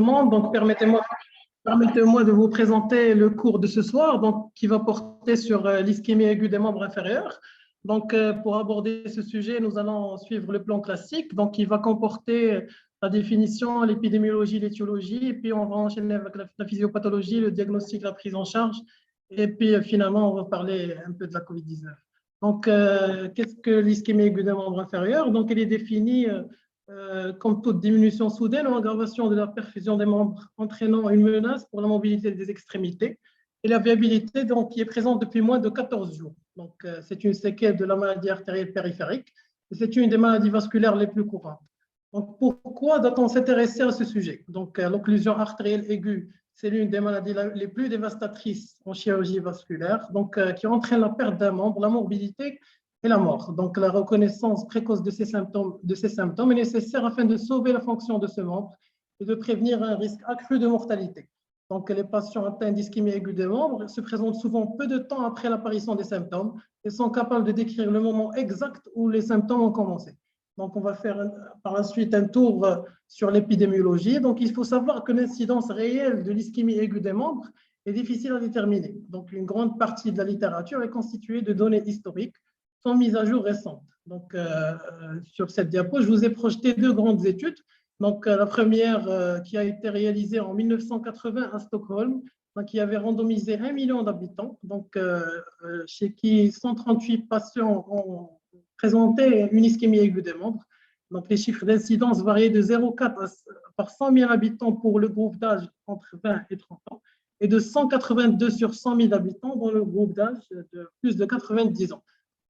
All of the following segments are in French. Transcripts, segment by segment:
Donc, permettez-moi de vous présenter le cours de ce soir, donc, qui va porter sur l'ischémie aiguë des membres inférieurs. Donc, pour aborder ce sujet, nous allons suivre le plan classique, donc, qui va comporter la définition, l'épidémiologie, l'étiologie, et puis on va enchaîner avec la physiopathologie, le diagnostic, la prise en charge, et puis finalement, on va parler un peu de la COVID-19. Donc, qu'est-ce que l'ischémie aiguë des membres inférieurs? Donc, elle est définie comme toute diminution soudaine ou aggravation de la perfusion des membres entraînant une menace pour la mobilité des extrémités et la viabilité donc, qui est présente depuis moins de 14 jours. Donc, c'est une séquelle de la maladie artérielle périphérique et c'est une des maladies vasculaires les plus courantes. Donc, pourquoi doit-on s'intéresser à ce sujet? Donc, l'occlusion artérielle aiguë, c'est l'une des maladies les plus dévastatrices en chirurgie vasculaire, donc, qui entraîne la perte d'un membre, la morbidité et la mort. Donc, la reconnaissance précoce de ces symptômes est nécessaire afin de sauver la fonction de ce membre et de prévenir un risque accru de mortalité. Donc, les patients atteints d'ischémie aiguë des membres se présentent souvent peu de temps après l'apparition des symptômes et sont capables de décrire le moment exact où les symptômes ont commencé. Donc, on va faire par la suite un tour sur l'épidémiologie. Donc, il faut savoir que l'incidence réelle de l'ischémie aiguë des membres est difficile à déterminer. Donc, une grande partie de la littérature est constituée de données historiques sans mise à jour récente. Donc, sur cette diapo, je vous ai projeté deux grandes études. Donc, la première qui a été réalisée en 1980 à Stockholm, qui avait randomisé 1 million d'habitants, donc chez qui 138 patients ont présenté une ischémie aiguë des membres. Donc, les chiffres d'incidence variaient de 0,4 par 100 000 habitants pour le groupe d'âge entre 20 et 30 ans et de 182 sur 100 000 habitants dans le groupe d'âge de plus de 90 ans.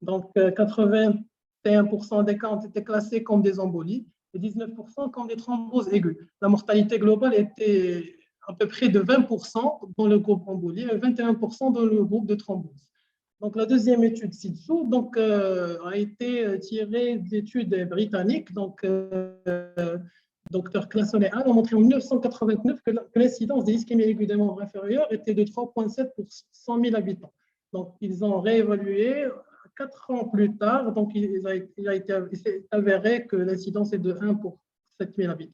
Donc, 81% des cas ont été classés comme des embolies et 19% comme des thromboses aiguës. La mortalité globale était à peu près de 20% dans le groupe embolie et 21% dans le groupe de thrombose. Donc, la deuxième étude ci-dessous a été tirée d'études britanniques. Donc, Dr. Classon et Anne ont montré en 1989 que l'incidence des ischémies aiguës des membres inférieurs était de 3,7 pour 100 000 habitants. Donc, ils ont réévalué 4 ans plus tard. Donc, il s'est avéré que l'incidence est de 1 pour 7 000 habitants.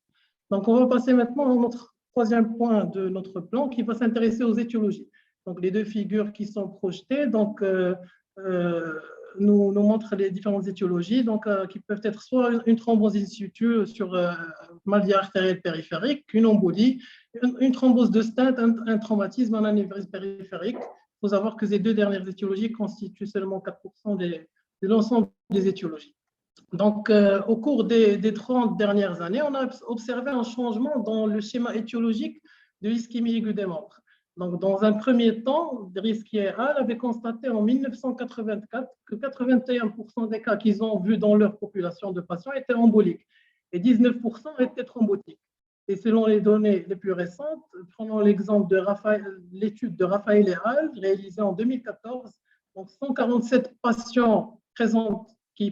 Donc, on va passer maintenant à notre troisième point de notre plan qui va s'intéresser aux étiologies. Donc, les deux figures qui sont projetées nous montrent les différentes étiologies qui peuvent être soit une thrombose in situ sur maladie artérielle périphérique, une embolie, une thrombose de stent, un traumatisme, un anévrisme périphérique. Il faut savoir que ces deux dernières étiologies constituent seulement 4% de l'ensemble des étiologies. Donc, au cours des 30 dernières années, on a observé un changement dans le schéma étiologique de l'ischémie aiguë des membres. Donc, dans un premier temps, Drisky et al. Avaient constaté en 1984 que 81% des cas qu'ils ont vus dans leur population de patients étaient emboliques et 19% étaient thrombotiques. Et selon les données les plus récentes, prenons l'exemple de l'étude de Raphaël et al. Réalisée en 2014, donc 147 patients qui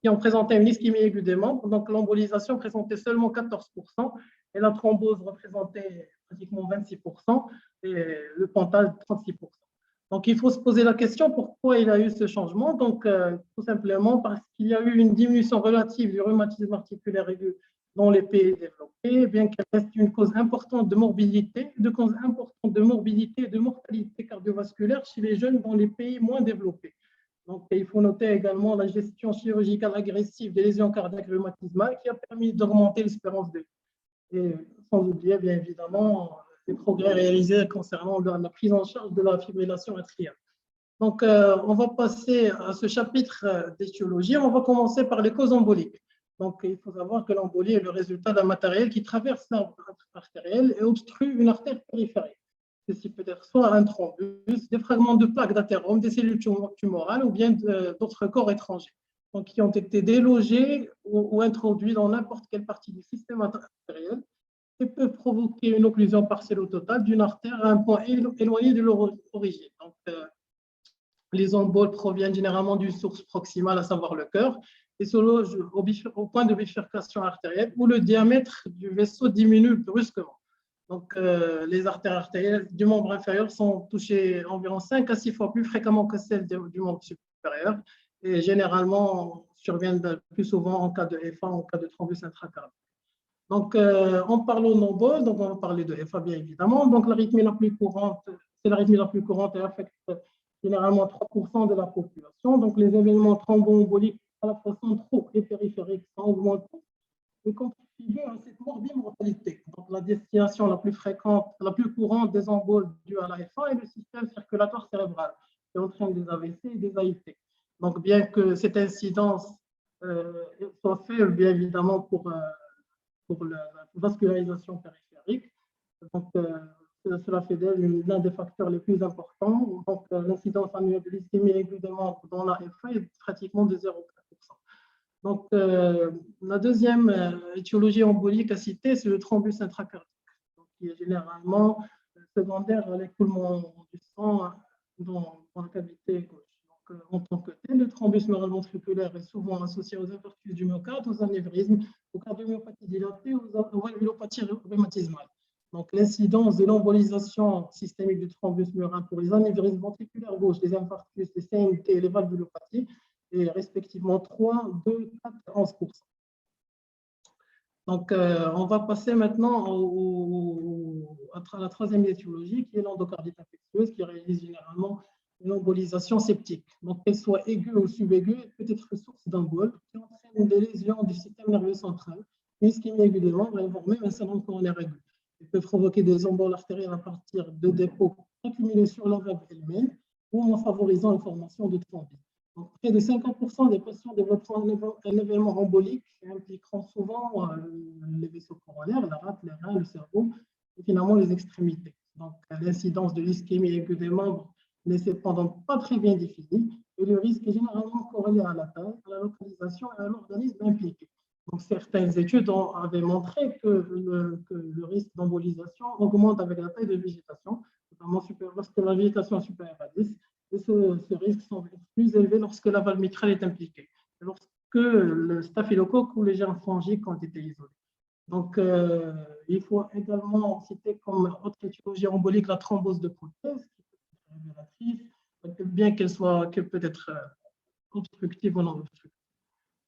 ont présenté une ischémie aiguë des membres, donc l'embolisation présentait seulement 14% et la thrombose représentait pratiquement 26% et le pontage 36%. Donc, il faut se poser la question pourquoi il y a eu ce changement. Donc, tout simplement parce qu'il y a eu une diminution relative du rhumatisme articulaire aigu dans les pays développés, bien qu'elle reste une cause importante de morbidité, et de mortalité cardiovasculaire chez les jeunes dans les pays moins développés. Donc, il faut noter également la gestion chirurgicale agressive des lésions cardiaques rhumatismales qui a permis d'augmenter l'espérance de vie. Et sans oublier, bien évidemment, les progrès réalisés concernant la prise en charge de la fibrillation atriale. Donc, on va passer à ce chapitre d'étiologie. On va commencer par les causes emboliques. Donc, il faut savoir que l'embolie est le résultat d'un matériel qui traverse l'artère artérielle et obstrue une artère périphérique. Ceci peut être soit un thrombus, des fragments de plaques d'athérome, des cellules tumorales ou bien d'autres corps étrangers, donc qui ont été délogés ou introduits dans n'importe quelle partie du système artériel et peuvent provoquer une occlusion partielle ou totale d'une artère à un point éloigné de leur origine. Donc, les emboles proviennent généralement d'une source proximale, à savoir le cœur, et se logent au point de bifurcation artérielle où le diamètre du vaisseau diminue brusquement. Donc, les artères artérielles du membre inférieur sont touchées environ 5 à 6 fois plus fréquemment que celles du membre supérieur et généralement surviennent plus souvent en cas de FA, en cas de thrombus intracardiaque. Donc, en parlant de nombol, donc on va parler de FA bien évidemment. Donc, l'arythmie la plus courante, c'est l'arythmie la plus courante et affecte généralement 3% de la population. Donc, les événements thromboemboliques à la fois centraux et périphériques sont augmentés et contribuent à cette morbimortalité. Donc, la destination la plus fréquente, la plus courante des emboles dues à la FA est le système circulatoire cérébral, qui entraîne des AVC et des AIT. Donc, bien que cette incidence soit faite, bien évidemment, pour la vascularisation périphérique. Donc, cela fait d'elle l'un des facteurs les plus importants. Donc, l'incidence annuelle de l'ischémie aiguë des membres dans la FA est pratiquement de 0,4%. Donc, la deuxième étiologie embolique à citer, c'est le thrombus intracardiaque, qui est généralement secondaire à l'écoulement du sang dans la cavité gauche. Donc, en tant que tel, le thrombus neuroventriculaire est souvent associé aux infarctus du myocarde, aux anévrismes, aux cardiomyopathies dilatées, aux valvulopathies rhumatismales. Donc, l'incidence de l'embolisation systémique du thrombus murin pour les anévrismes ventriculaires gauche, les infarctus, les CMT et les valvulopathies est respectivement 3, 2, 4 et 11%. Donc, on va passer maintenant à la troisième étiologie, qui est l'endocardite infectieuse, qui réalise généralement une embolisation septique. Donc, qu'elle soit aiguë ou subaiguë, elle peut être source d'embole qui entraîne des lésions du système nerveux central, une ischémie aiguë des membres, et voire même un syndrome coronaire aigu. Elle peut provoquer des emboles artérielles à partir de dépôts accumulés sur la valve elle-même ou en favorisant la formation de thrombines. Donc, près de 50% des patients développeront un événement embolique qui impliqueront souvent les vaisseaux coronaires, la rate, les reins, le cerveau et finalement les extrémités. Donc, l'incidence de l'ischémie aiguë des membres n'est cependant pas très bien définie et le risque est généralement corrélé à la taille, à la localisation et à l'organisme impliqué. Donc, certaines études avaient montré que le risque d'embolisation augmente avec la taille de végétation, notamment lorsque la végétation est supérieure à 10. Et ce risque semble plus élevé lorsque la valve mitrale est impliquée, lorsque le staphylocoque ou les germes fongiques ont été isolés. Donc, il faut également citer comme autre étiologie embolique la thrombose de prothèse, qui peut être révélatrice, bien qu'elle peut être obstructive ou non obstructive.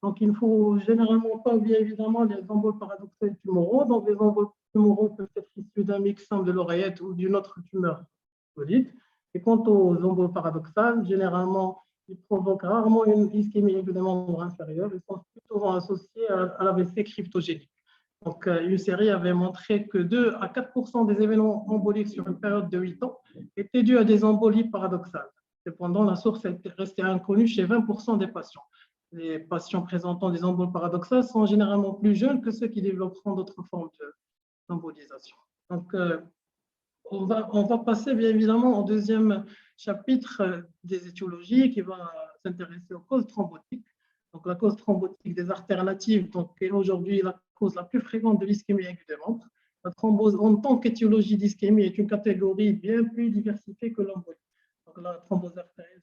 Donc, il ne faut généralement pas oublier évidemment les emboles paradoxales tumoraux. Donc, les emboles tumoraux peuvent être issus d'un mixome de l'oreillette ou d'une autre tumeur solide. Et quant aux emboles paradoxales, généralement, ils provoquent rarement une ischémie aiguë des membres inférieurs. Ils sont plus souvent associés à l'AVC cryptogénique. Donc, une série avait montré que 2 à 4% des événements emboliques sur une période de 8 ans étaient dus à des embolies paradoxales. Cependant, la source est restée inconnue chez 20% des patients. Les patients présentant des emboles paradoxales sont généralement plus jeunes que ceux qui développeront d'autres formes d'embolisation. Donc, on va passer bien évidemment au deuxième chapitre des étiologies qui va s'intéresser aux causes thrombotiques. Donc, la cause thrombotique des artères natives est aujourd'hui la cause la plus fréquente de l'ischémie aiguë des membres. La thrombose en tant qu'étiologie d'ischémie est une catégorie bien plus diversifiée que l'embolie. Donc, la thrombose artérielle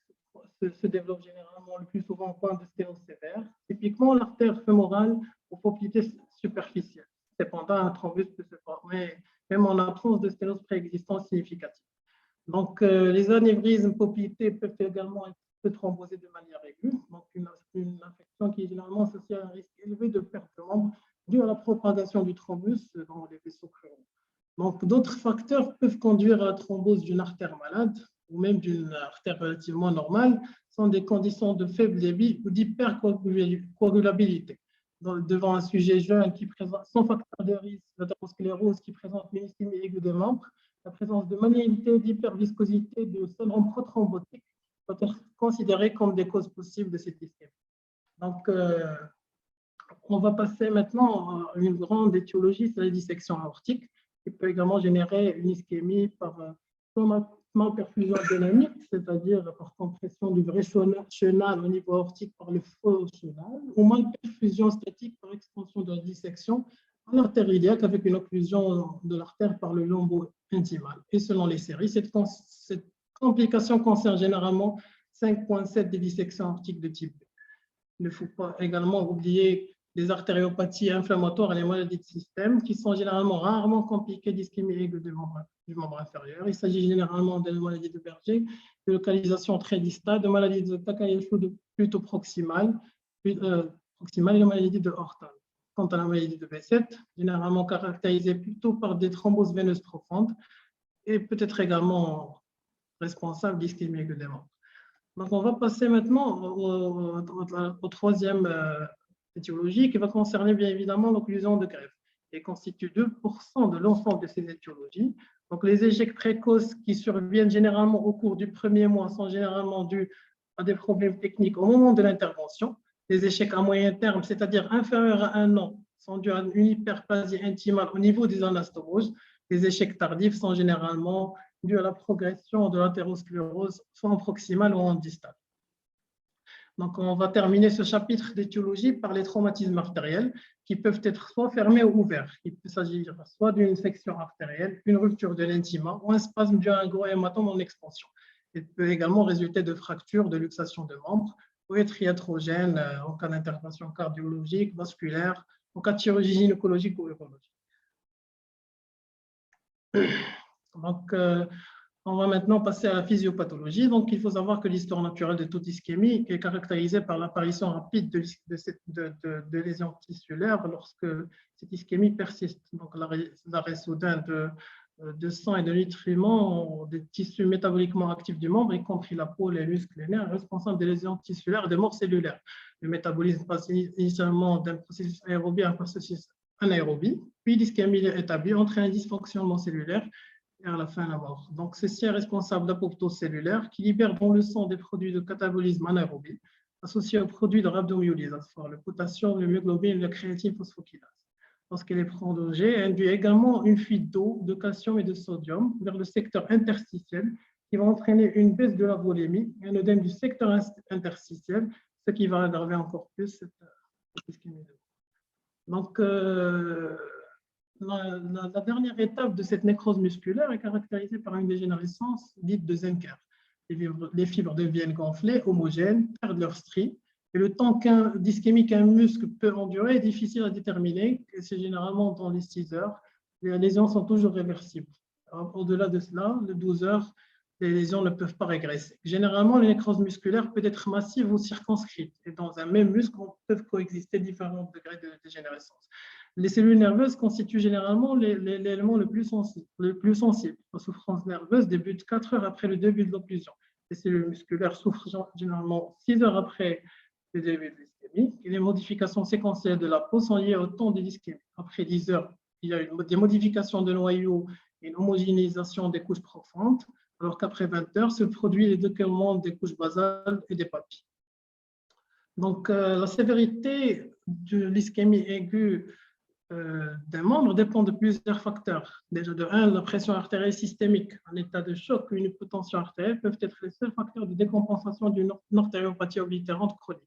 se développe généralement le plus souvent en point de sténose sévère, typiquement l'artère fémorale aux poplitées superficielles. Cependant, un thrombus peut se former même en absence de sténose préexistante significative. Donc, les anévrismes poplités peuvent également être thrombosés de manière aiguë, donc une infection qui est généralement associée à un risque élevé de perte de membre dû à la propagation du thrombus dans les vaisseaux cruraux. Donc, d'autres facteurs peuvent conduire à la thrombose d'une artère malade ou même d'une artère relativement normale, sont des conditions de faible débit ou d'hypercoagulabilité. Devant un sujet jeune qui présente sans facteur de risque, l'athérosclérose qui présente une ischémie aiguë des membres, la présence de malléabilité, d'hyperviscosité, de syndrome prothrombotique peut être considérée comme des causes possibles de cette ischémie. Donc, on va passer maintenant à une grande étiologie, c'est la dissection aortique, qui peut également générer une ischémie par malperfusion dynamique, c'est-à-dire par compression du vrai chenal au niveau aortique par le faux chenal, ou malperfusion statique par extension de la dissection à l'artère iliaque avec une occlusion de l'artère par le lombo intimal. Et selon les séries, cette complication concerne généralement 5,7 des dissections aortiques de type B. Il ne faut pas également oublier les artériopathies inflammatoires et les maladies de système qui sont généralement rarement compliquées d'ischémie aiguë du membre inférieur. Il s'agit généralement de maladies de Berger, de localisation très distale, de maladies de Takayasu plutôt proximale et de maladies de Hortal. quant à la maladie de B7, généralement caractérisée plutôt par des thromboses veineuses profondes et peut-être également responsable d'ischémie aiguë des membres. Donc, on va passer maintenant au troisième étiologie qui va concerner bien évidemment l'occlusion de greffe et constitue 2% de l'ensemble de ces étiologies. Donc, les échecs précoces qui surviennent généralement au cours du premier mois sont généralement dus à des problèmes techniques au moment de l'intervention. Les échecs à moyen terme, c'est-à-dire inférieurs à 1 an, sont dus à une hyperplasie intimale au niveau des anastomoses. Les échecs tardifs sont généralement dus à la progression de l'athérosclérose, soit en proximale ou en distale. Donc, on va terminer ce chapitre d'étiologie par les traumatismes artériels qui peuvent être soit fermés ou ouverts. Il peut s'agir soit d'une section artérielle, une rupture de l'intima ou un spasme dû à un gros hématome en expansion. Il peut également résulter de fractures, de luxation de membres ou être iatrogène en cas d'intervention cardiologique, vasculaire, en cas de chirurgie gynécologique ou urologique. Donc, on va maintenant passer à la physiopathologie. Donc, il faut savoir que l'histoire naturelle de toute ischémie est caractérisée par l'apparition rapide de lésions tissulaires lorsque cette ischémie persiste. Donc, l'arrêt soudain de sang et de nutriments des tissus métaboliquement actifs du membre, y compris la peau, les muscles, les nerfs, responsable des lésions tissulaires et des morts cellulaires. Le métabolisme passe initialement d'un processus aérobie à un processus anaérobie, puis l'ischémie est établie entre un dysfonctionnement cellulaire et à la fin la mort. Donc, ceci est responsable d'apoptose cellulaire qui libère dans le sang des produits de catabolisme anaérobie associés aux produits de rhabdomyolyse, à savoir le potassium, le myoglobine, la créatine phosphokylase. Lorsqu'elle est prolongée, elle induit également une fuite d'eau, de calcium et de sodium vers le secteur interstitiel qui va entraîner une baisse de la volémie et un œdème du secteur interstitiel, ce qui va aggraver encore plus cette ischémie. Donc, la dernière étape de cette nécrose musculaire est caractérisée par une dégénérescence dite de Zenker. Les fibres deviennent gonflées, homogènes, perdent leur strie, et le temps d'ischémie qu'un muscle peut endurer est difficile à déterminer, et c'est généralement dans les 6 heures. Les lésions sont toujours réversibles. Au-delà de cela, les 12 heures, les lésions ne peuvent pas régresser. Généralement, la nécrose musculaire peut être massive ou circonscrite, et dans un même muscle, peuvent coexister différents degrés de dégénérescence. Les cellules nerveuses constituent généralement l'élément le plus sensible. La souffrance nerveuse débute 4 heures après le début de l'occlusion. Les cellules musculaires souffrent généralement 6 heures après le début de l'ischémie. Et les modifications séquentielles de la peau sont liées au temps de l'ischémie. Après 10 heures, il y a des modifications de noyaux et une homogénéisation des couches profondes, alors qu'après 20 heures se produit les décollements des couches basales et des papilles. Donc, la sévérité de l'ischémie aiguë d'un membre dépend de plusieurs facteurs. Déjà, de 1, la pression artérielle systémique, un état de choc ou une hypotension artérielle peuvent être les seuls facteurs de décompensation d'une artériopathie oblitérante chronique.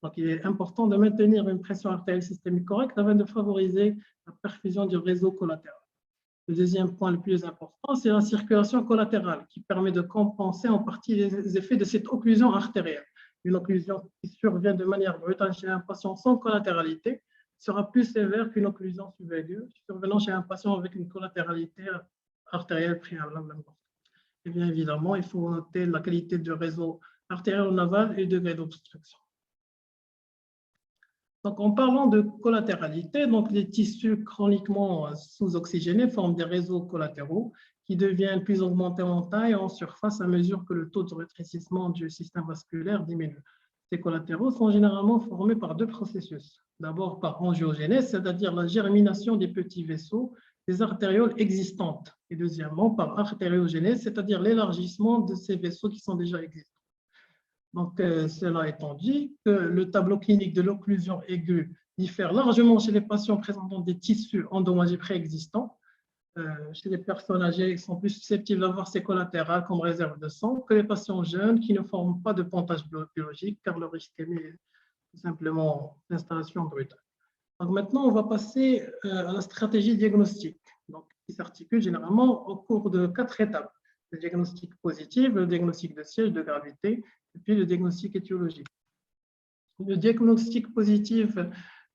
Donc, il est important de maintenir une pression artérielle systémique correcte afin de favoriser la perfusion du réseau collatéral. Le deuxième point le plus important, c'est la circulation collatérale qui permet de compenser en partie les effets de cette occlusion artérielle. Une occlusion qui survient de manière brutale chez un patient sans collatéralité sera plus sévère qu'une occlusion subaiguë survenant chez un patient avec une collatéralité artérielle préalable. Et bien évidemment, il faut noter la qualité du réseau artériel naval et le degré d'obstruction. Donc, en parlant de collatéralité, donc les tissus chroniquement sous-oxygénés forment des réseaux collatéraux qui deviennent plus augmentés en taille et en surface à mesure que le taux de rétrécissement du système vasculaire diminue. Ces collatéraux sont généralement formés par 2 processus. D'abord par angiogénèse, c'est-à-dire la germination des petits vaisseaux des artérioles existantes. Et deuxièmement par artériogénèse, c'est-à-dire l'élargissement de ces vaisseaux qui sont déjà existants. Donc, cela étant dit, que le tableau clinique de l'occlusion aiguë diffère largement chez les patients présentant des tissus endommagés préexistants. Chez les personnes âgées, ils sont plus susceptibles d'avoir ces collatérales comme réserve de sang que les patients jeunes qui ne forment pas de pontage biologique car leur ischémie est tout simplement d'installation brutale. Donc maintenant, on va passer à la stratégie diagnostique, donc, qui s'articule généralement au cours de 4 étapes. Le diagnostic positif, le diagnostic de siège de gravité, et puis le diagnostic étiologique. Le diagnostic positif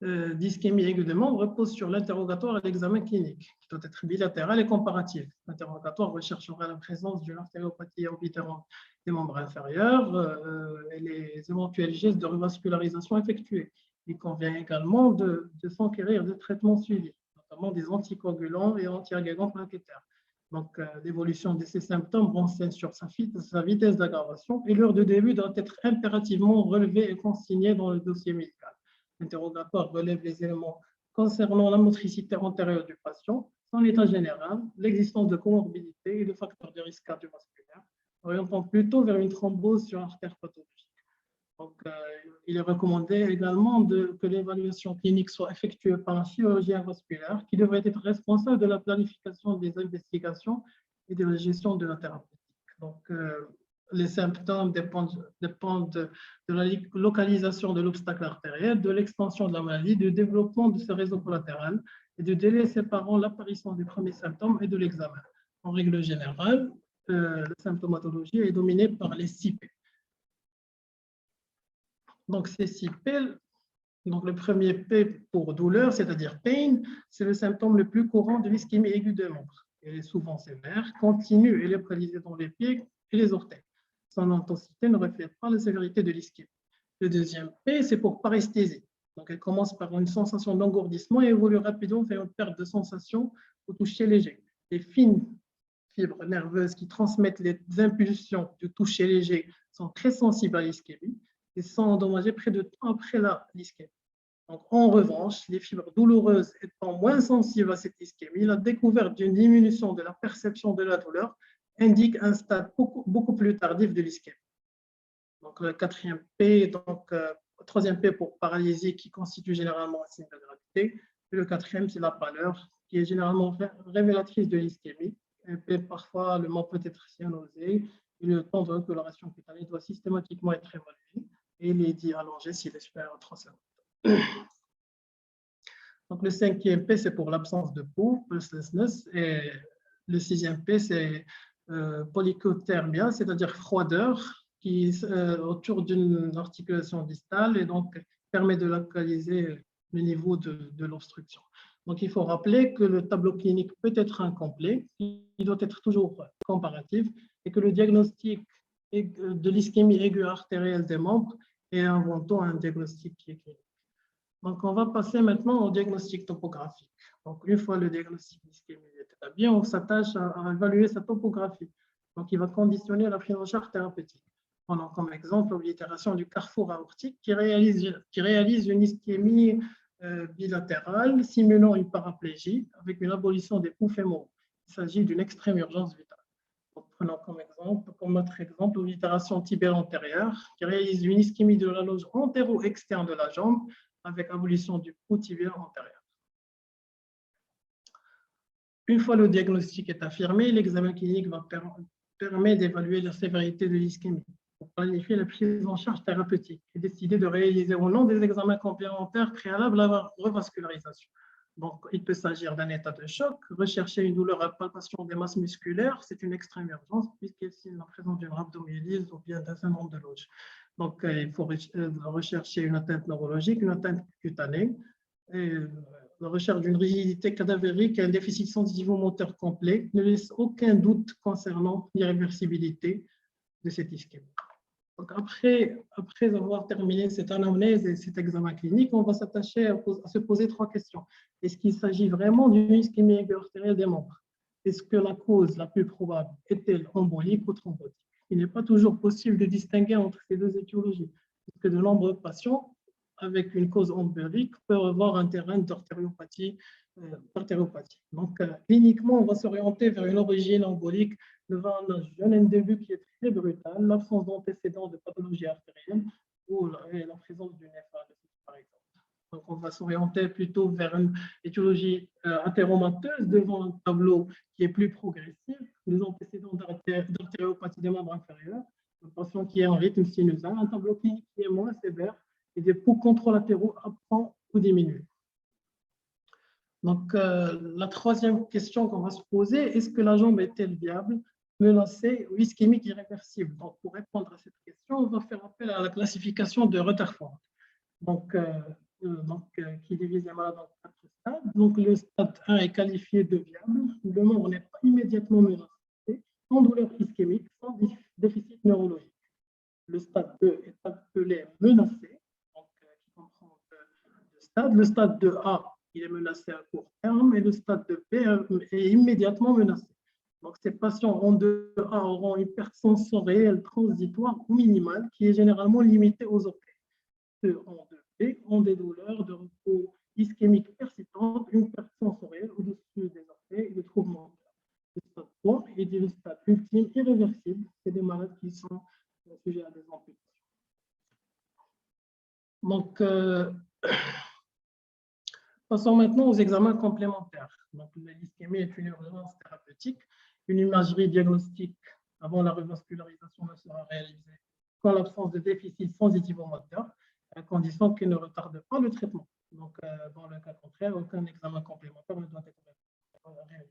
d'ischémie aiguë des membres repose sur l'interrogatoire et l'examen clinique, qui doit être bilatéral et comparatif. L'interrogatoire recherchera la présence d'une artériopathie oblitérante des membres inférieurs et les éventuels gestes de revascularisation effectués. Il convient également de s'enquérir de traitements suivis, notamment des anticoagulants et antiagrégants plaquettaires. Donc, l'évolution de ces symptômes renseigne sur sa vitesse d'aggravation et l'heure de début doit être impérativement relevée et consignée dans le dossier médical. L'interrogatoire relève les éléments concernant la motricité antérieure du patient, son état général, l'existence de comorbidité et de facteurs de risque cardiovasculaire, orientant plutôt vers une thrombose sur artère pathologique. Donc, il est recommandé également que l'évaluation clinique soit effectuée par un chirurgien vasculaire qui devrait être responsable de la planification des investigations et de la gestion de la thérapeutique. Donc, les symptômes dépendent de la localisation de l'obstacle artériel, de l'extension de la maladie, du développement de ce réseau collatéral et du délai séparant l'apparition des premiers symptômes et de l'examen. En règle générale, la symptomatologie est dominée par les 6 P. Donc, ces 6 P, donc le premier P pour douleur, c'est-à-dire pain, c'est le symptôme le plus courant de l'ischémie aiguë des membres. Elle est souvent sévère, continue et localisée dans les pieds et les orteils. Son intensité ne reflète pas la sévérité de l'ischémie. Le deuxième P, c'est pour paresthésie. Donc, elle commence par une sensation d'engourdissement et évolue rapidement vers une perte de sensation au toucher léger. Les fines fibres nerveuses qui transmettent les impulsions du toucher léger sont très sensibles à l'ischémie et sont endommagées près de temps après l'ischémie. Donc, en revanche, les fibres douloureuses étant moins sensibles à cette ischémie, la découverte d'une diminution de la perception de la douleur indique un stade beaucoup plus tardif de l'ischémie. Donc, le quatrième P, donc troisième P pour paralysie qui constitue généralement un signe de gravité. Et le quatrième, c'est la pâleur qui est généralement révélatrice de l'ischémie. Et parfois, le membre peut être cyanosé et le temps de recoloration cutanée doit systématiquement être évalué et il est dit allongé s'il est supérieur à 3 secondes. Donc, le cinquième P, c'est pour l'absence de pouls, pulselessness, et le sixième P, c'est polycothermia, c'est-à-dire froideur, qui autour d'une articulation distale et donc permet de localiser le niveau de l'obstruction. Donc, il faut rappeler que le tableau clinique peut être incomplet, il doit être toujours comparatif et que le diagnostic de l'ischémie aiguë artérielle des membres est avant tout un diagnostic qui est clinique. Donc, on va passer maintenant au diagnostic topographique. Donc, une fois le diagnostic d'ischémie établi, on s'attache à évaluer sa topographie. Donc, il va conditionner la prise en charge thérapeutique. On a comme exemple l'oblitération du carrefour aortique qui réalise une ischémie bilatérale simulant une paraplégie avec une abolition des pouls fémoraux. Il s'agit d'une extrême urgence vitale. Donc, prenons comme autre exemple l'oblitération tibiale antérieure qui réalise une ischémie de la loge antéro-externe de la jambe avec abolition du pouls tibial antérieur. Une fois le diagnostic est affirmé, l'examen clinique permet d'évaluer la sévérité de l'ischémie pour planifier la prise en charge thérapeutique et décider de réaliser ou non des examens complémentaires préalables à la revascularisation. Donc, il peut s'agir d'un état de choc, rechercher une douleur à palpation des masses musculaires, c'est une extrême urgence puisqu'il signe la présence d'une rhabdomyolyse ou bien d'un syndrome de Loge. Donc, il faut rechercher une atteinte neurologique, une atteinte cutanée, et la recherche d'une rigidité cadavérique et un déficit sensitivo-moteur complet ne laisse aucun doute concernant l'irréversibilité de cette ischémie. Donc, après avoir terminé cette anamnèse et cet examen clinique, on va s'attacher à se poser 3 questions. Est-ce qu'il s'agit vraiment d'une ischémie aiguë artérielle des membres? Est-ce que la cause la plus probable est-elle embolique ou thrombotique? Il n'est pas toujours possible de distinguer entre ces 2 étiologies, puisque de nombreux patients avec une cause embolique peuvent avoir un terrain d'artériopathie. Donc, cliniquement, on va s'orienter vers une origine embolique devant un jeune individu qui est très brutal, l'absence d'antécédents de pathologie artérielle ou la présence d'une néphrologie, par exemple. Donc, on va s'orienter plutôt vers une étiologie athéromateuse devant un tableau qui est plus progressif, des antécédents d'artériopathie des membres inférieurs, un patient qui est en rythme sinusal, un tableau clinique qui est moins sévère et des pouls contralatéraux absents ou diminués. Donc, la troisième question qu'on va se poser, est-ce que la jambe est-elle viable, menacée ou ischémique irréversible? Donc, pour répondre à cette question, on va faire appel à la classification de Rutherford, qui divise les malades en 4 stades. Donc, le stade 1 est qualifié de viable, le membre n'est pas immédiatement menacé, sans douleur ischémique, sans déficit neurologique. Le stade 2 est appelé menacé, qui comprend stades. Le stade de A, il est menacé à court terme et le stade de B est immédiatement menacé. Donc, ces patients en 2A auront une perte sensorielle transitoire ou minimale qui est généralement limitée aux orteils. Ceux en 2B ont des douleurs de repos ischémique persistantes, une perte sensorielle au-dessus des orteils et des troubles mentaux. Le stade 3 est le stade ultime irréversible. C'est des malades qui sont sujets à des amputations. Donc, passons maintenant aux examens complémentaires. Donc, l'ischémie est une urgence thérapeutique. Une imagerie diagnostique avant la revascularisation ne sera réalisée qu'en l'absence de déficit sensitivo-moteur, à condition qu'il ne retarde pas le traitement. Donc, dans le cas contraire, aucun examen complémentaire ne doit être réalisé.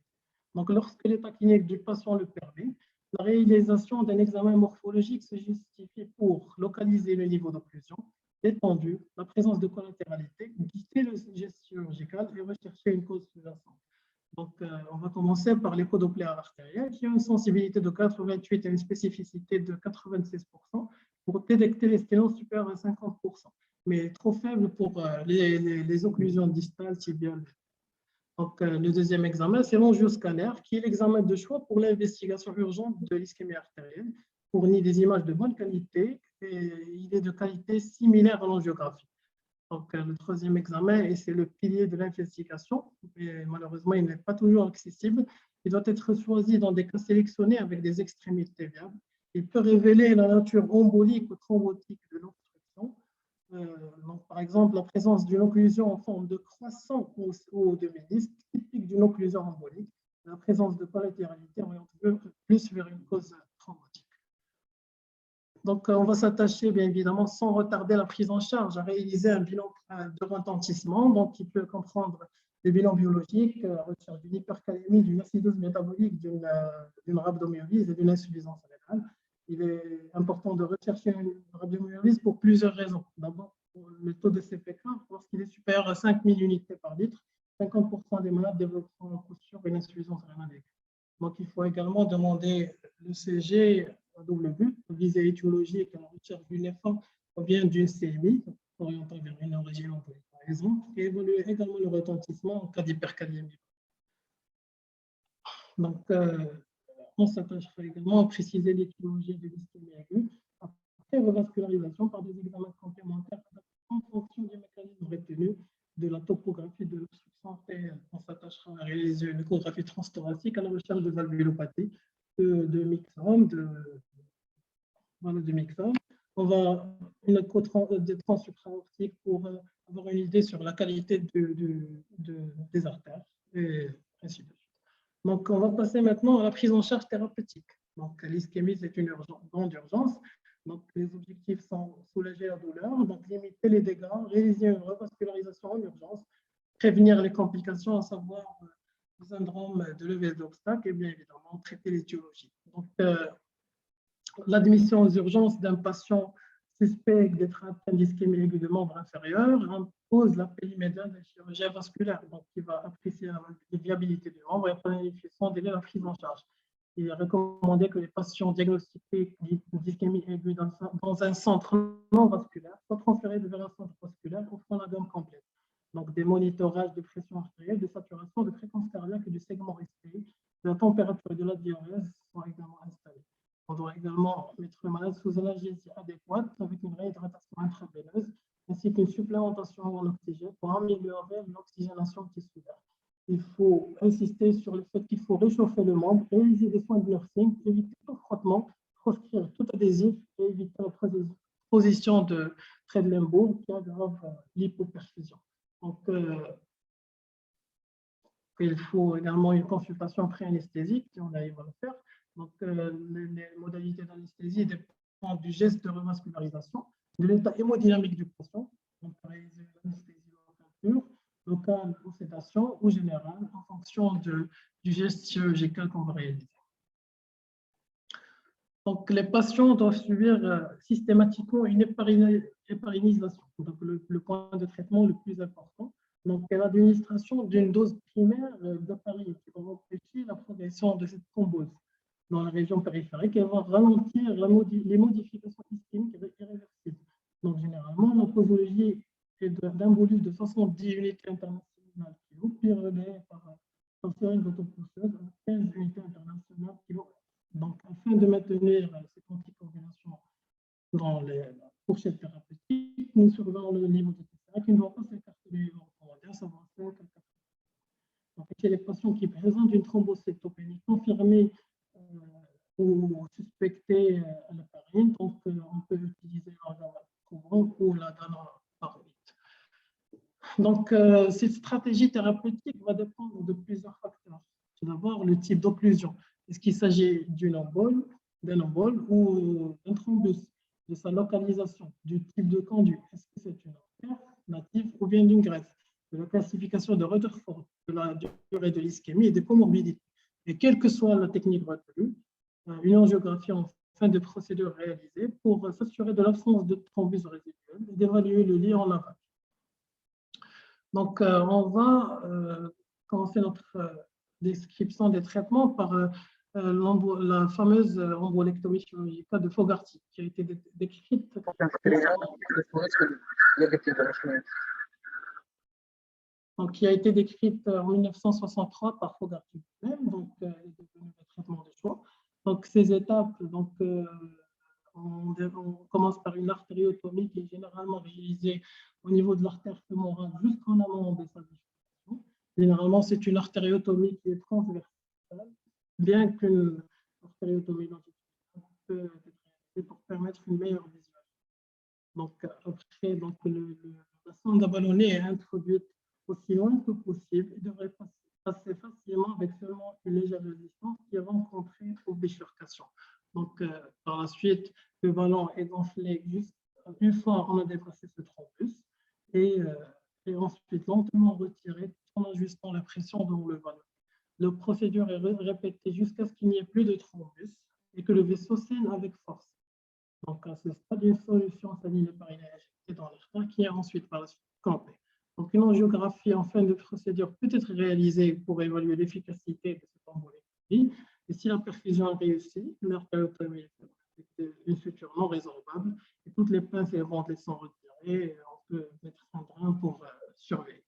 Donc, lorsque l'état clinique du patient le permet, la réalisation d'un examen morphologique se justifie pour localiser le niveau d'occlusion, l'étendue, la présence de collatéralité, guider le geste chirurgical et rechercher une cause sous-jacente. Donc, on va commencer par l'écho-doppler artériel qui a une sensibilité de 88 et une spécificité de 96% pour détecter les sténoses supérieures à 50%, mais trop faible pour les occlusions distales tibiales. Donc, le deuxième examen, c'est l'angioscanner, qui est l'examen de choix pour l'investigation urgente de l'ischémie artérielle, fournit des images de bonne qualité et il est de qualité similaire à l'angiographie. Donc, le troisième examen, et c'est le pilier de l'investigation, mais malheureusement, il n'est pas toujours accessible. Il doit être choisi dans des cas sélectionnés avec des extrémités viables. Il peut révéler la nature embolique ou thrombotique de l'obstruction. Donc, par exemple, la présence d'une occlusion en forme de croissant ou de ménisque, typique d'une occlusion embolique. La présence de collatéralité oriente plus vers une cause thrombotique. Donc, on va s'attacher, bien évidemment, sans retarder la prise en charge, à réaliser un bilan de retentissement, donc qui peut comprendre des bilans biologiques, recherche d'une hypercalémie, d'une acidose métabolique, d'une rhabdomyolyse et d'une insuffisance rénale. Il est important de rechercher une rhabdomyolyse pour plusieurs raisons. D'abord, le taux de CPK, lorsqu'il est supérieur à 5000 unités par litre, 50% des malades développeront en coup sûr une insuffisance rénale. Donc, il faut également demander le CG à double but, visée étiologique à la recherche d'une EFA ou bien d'une CMI, orientant vers une origine embolique, par exemple, et évaluer également le retentissement en cas d'hyperkaliémie. Donc, on s'attachera également à préciser l'étiologie de l'ischémie aiguë après revascularisation par des examens complémentaires en fonction du mécanisme retenu, de la topographie de l'obstruction artérielle. On s'attachera à réaliser une échographie transthoracique à la recherche de valvulopathie, de myxome, de myxome. On va une écho de transsupraortique pour avoir une idée sur la qualité des artères et ainsi de suite. Donc, on va passer maintenant à la prise en charge thérapeutique. Donc, l'ischémie, c'est une grande urgence. Donc, les objectifs sont soulager la douleur, donc limiter les dégâts, réaliser une revascularisation en urgence, prévenir les complications, à savoir le syndrome de levée d'obstacle et bien évidemment traiter l'étiologie. Donc, l'admission aux urgences d'un patient suspect d'être atteint d'ischémie aiguë de membre inférieur impose l'appel immédiat d'un chirurgien vasculaire, donc qui va apprécier la viabilité du membre et planifier son délai de prise en charge. Il est recommandé que les patients diagnostiqués d'ischémie aiguë dans un centre non vasculaire soient transférés vers un centre vasculaire offrant la gamme complète. Donc, des monitorages de pression artérielle, de saturation, de fréquence cardiaque et du segment SPI, de la température et de la diurèse sont également installés. On doit également mettre le malade sous analgésie adéquate avec une réhydratation intraveineuse ainsi qu'une supplémentation en oxygène pour améliorer l'oxygénation tissulaire. Il faut insister sur le fait qu'il faut réchauffer le membre, réaliser des soins de nursing, éviter tout frottement, proscrire tout adhésif et éviter la position de trait de Lembourg qui aggrave l'hypoperfusion. Donc, il faut également une consultation pré-anesthésique si on arrive à le faire. Donc, les modalités d'anesthésie dépendent du geste de revascularisation, de l'état hémodynamique du patient, donc réaliser l'anesthésie locale ou sédation ou générale en fonction du geste chirurgical qu'on va réaliser. Donc, les patients doivent subir systématiquement une héparinisation, donc le point de traitement le plus important. Donc, l'administration d'une dose primaire d'héparine qui va empêcher la progression de cette thrombose dans la région périphérique et va ralentir les modifications ischémiques irréversibles. Donc, généralement, la posologie et d'un volume de 70 unités internationales kilo, puis relayé par seringue autopousseuse à 15 unités internationales kilo. Donc, afin de maintenir cette anticoagulation dans la fourchette thérapeutique, nous surveillons le niveau de TSA qui ne doit pas s'écarter du niveau recommandé, à savoir 5 à 4. Donc, chez les patients qui présentent une thrombocytopénie confirmée ou suspectée à l'héparine, donc on peut utiliser l'argaman ou la danoparomite. Donc, cette stratégie thérapeutique va dépendre de plusieurs facteurs. Tout d'abord, le type d'occlusion. Est-ce qu'il s'agit d'un embole ou d'un thrombus, de sa localisation, du type de conduit. Est-ce que c'est une artère native ou bien d'une greffe, de la classification de Rutherford, de la durée de l'ischémie et des comorbidités. Et quelle que soit la technique retenue, une angiographie en fin de procédure réalisée pour s'assurer de l'absence de thrombus résiduel et d'évaluer le lit en aval. Donc, on va commencer notre description des traitements par la fameuse embolectomie chirurgicale de Fogarty, qui a été décrite en 1963 par Fogarty lui-même, donc elle est devenue le traitement de choix. Donc, ces étapes, donc, on commence par une artériotomie qui est généralement réalisée au niveau de l'artère fémorale jusqu'en amont de sa bifurcation. Généralement, c'est une artériotomie qui est transversale, bien qu'une artériotomie longitudinale peut être réalisée pour permettre une meilleure visualisation. Donc, après, donc, la sonde à ballonnet est introduite aussi loin que possible et devrait passer facilement avec seulement une légère résistance qui est rencontrée aux bifurcations. Donc, par la suite, le ballon est gonflé juste une fois on a dépassé ce thrombus et ensuite lentement retiré tout en ajustant la pression dans le ballon. La procédure est répétée jusqu'à ce qu'il n'y ait plus de thrombus et que le vaisseau saigne avec force. Donc, à ce stade, une solution saline héparine est injectée dans l'artère qui est ensuite par la suite clampée. Donc, une angiographie en fin de procédure peut être réalisée pour évaluer l'efficacité de cette embolectomie. Et si la perfusion est réussie, l'artériotomie est une suture non résorbable et toutes les pinces et les bandelettes sont retirées. On peut mettre un drain pour surveiller.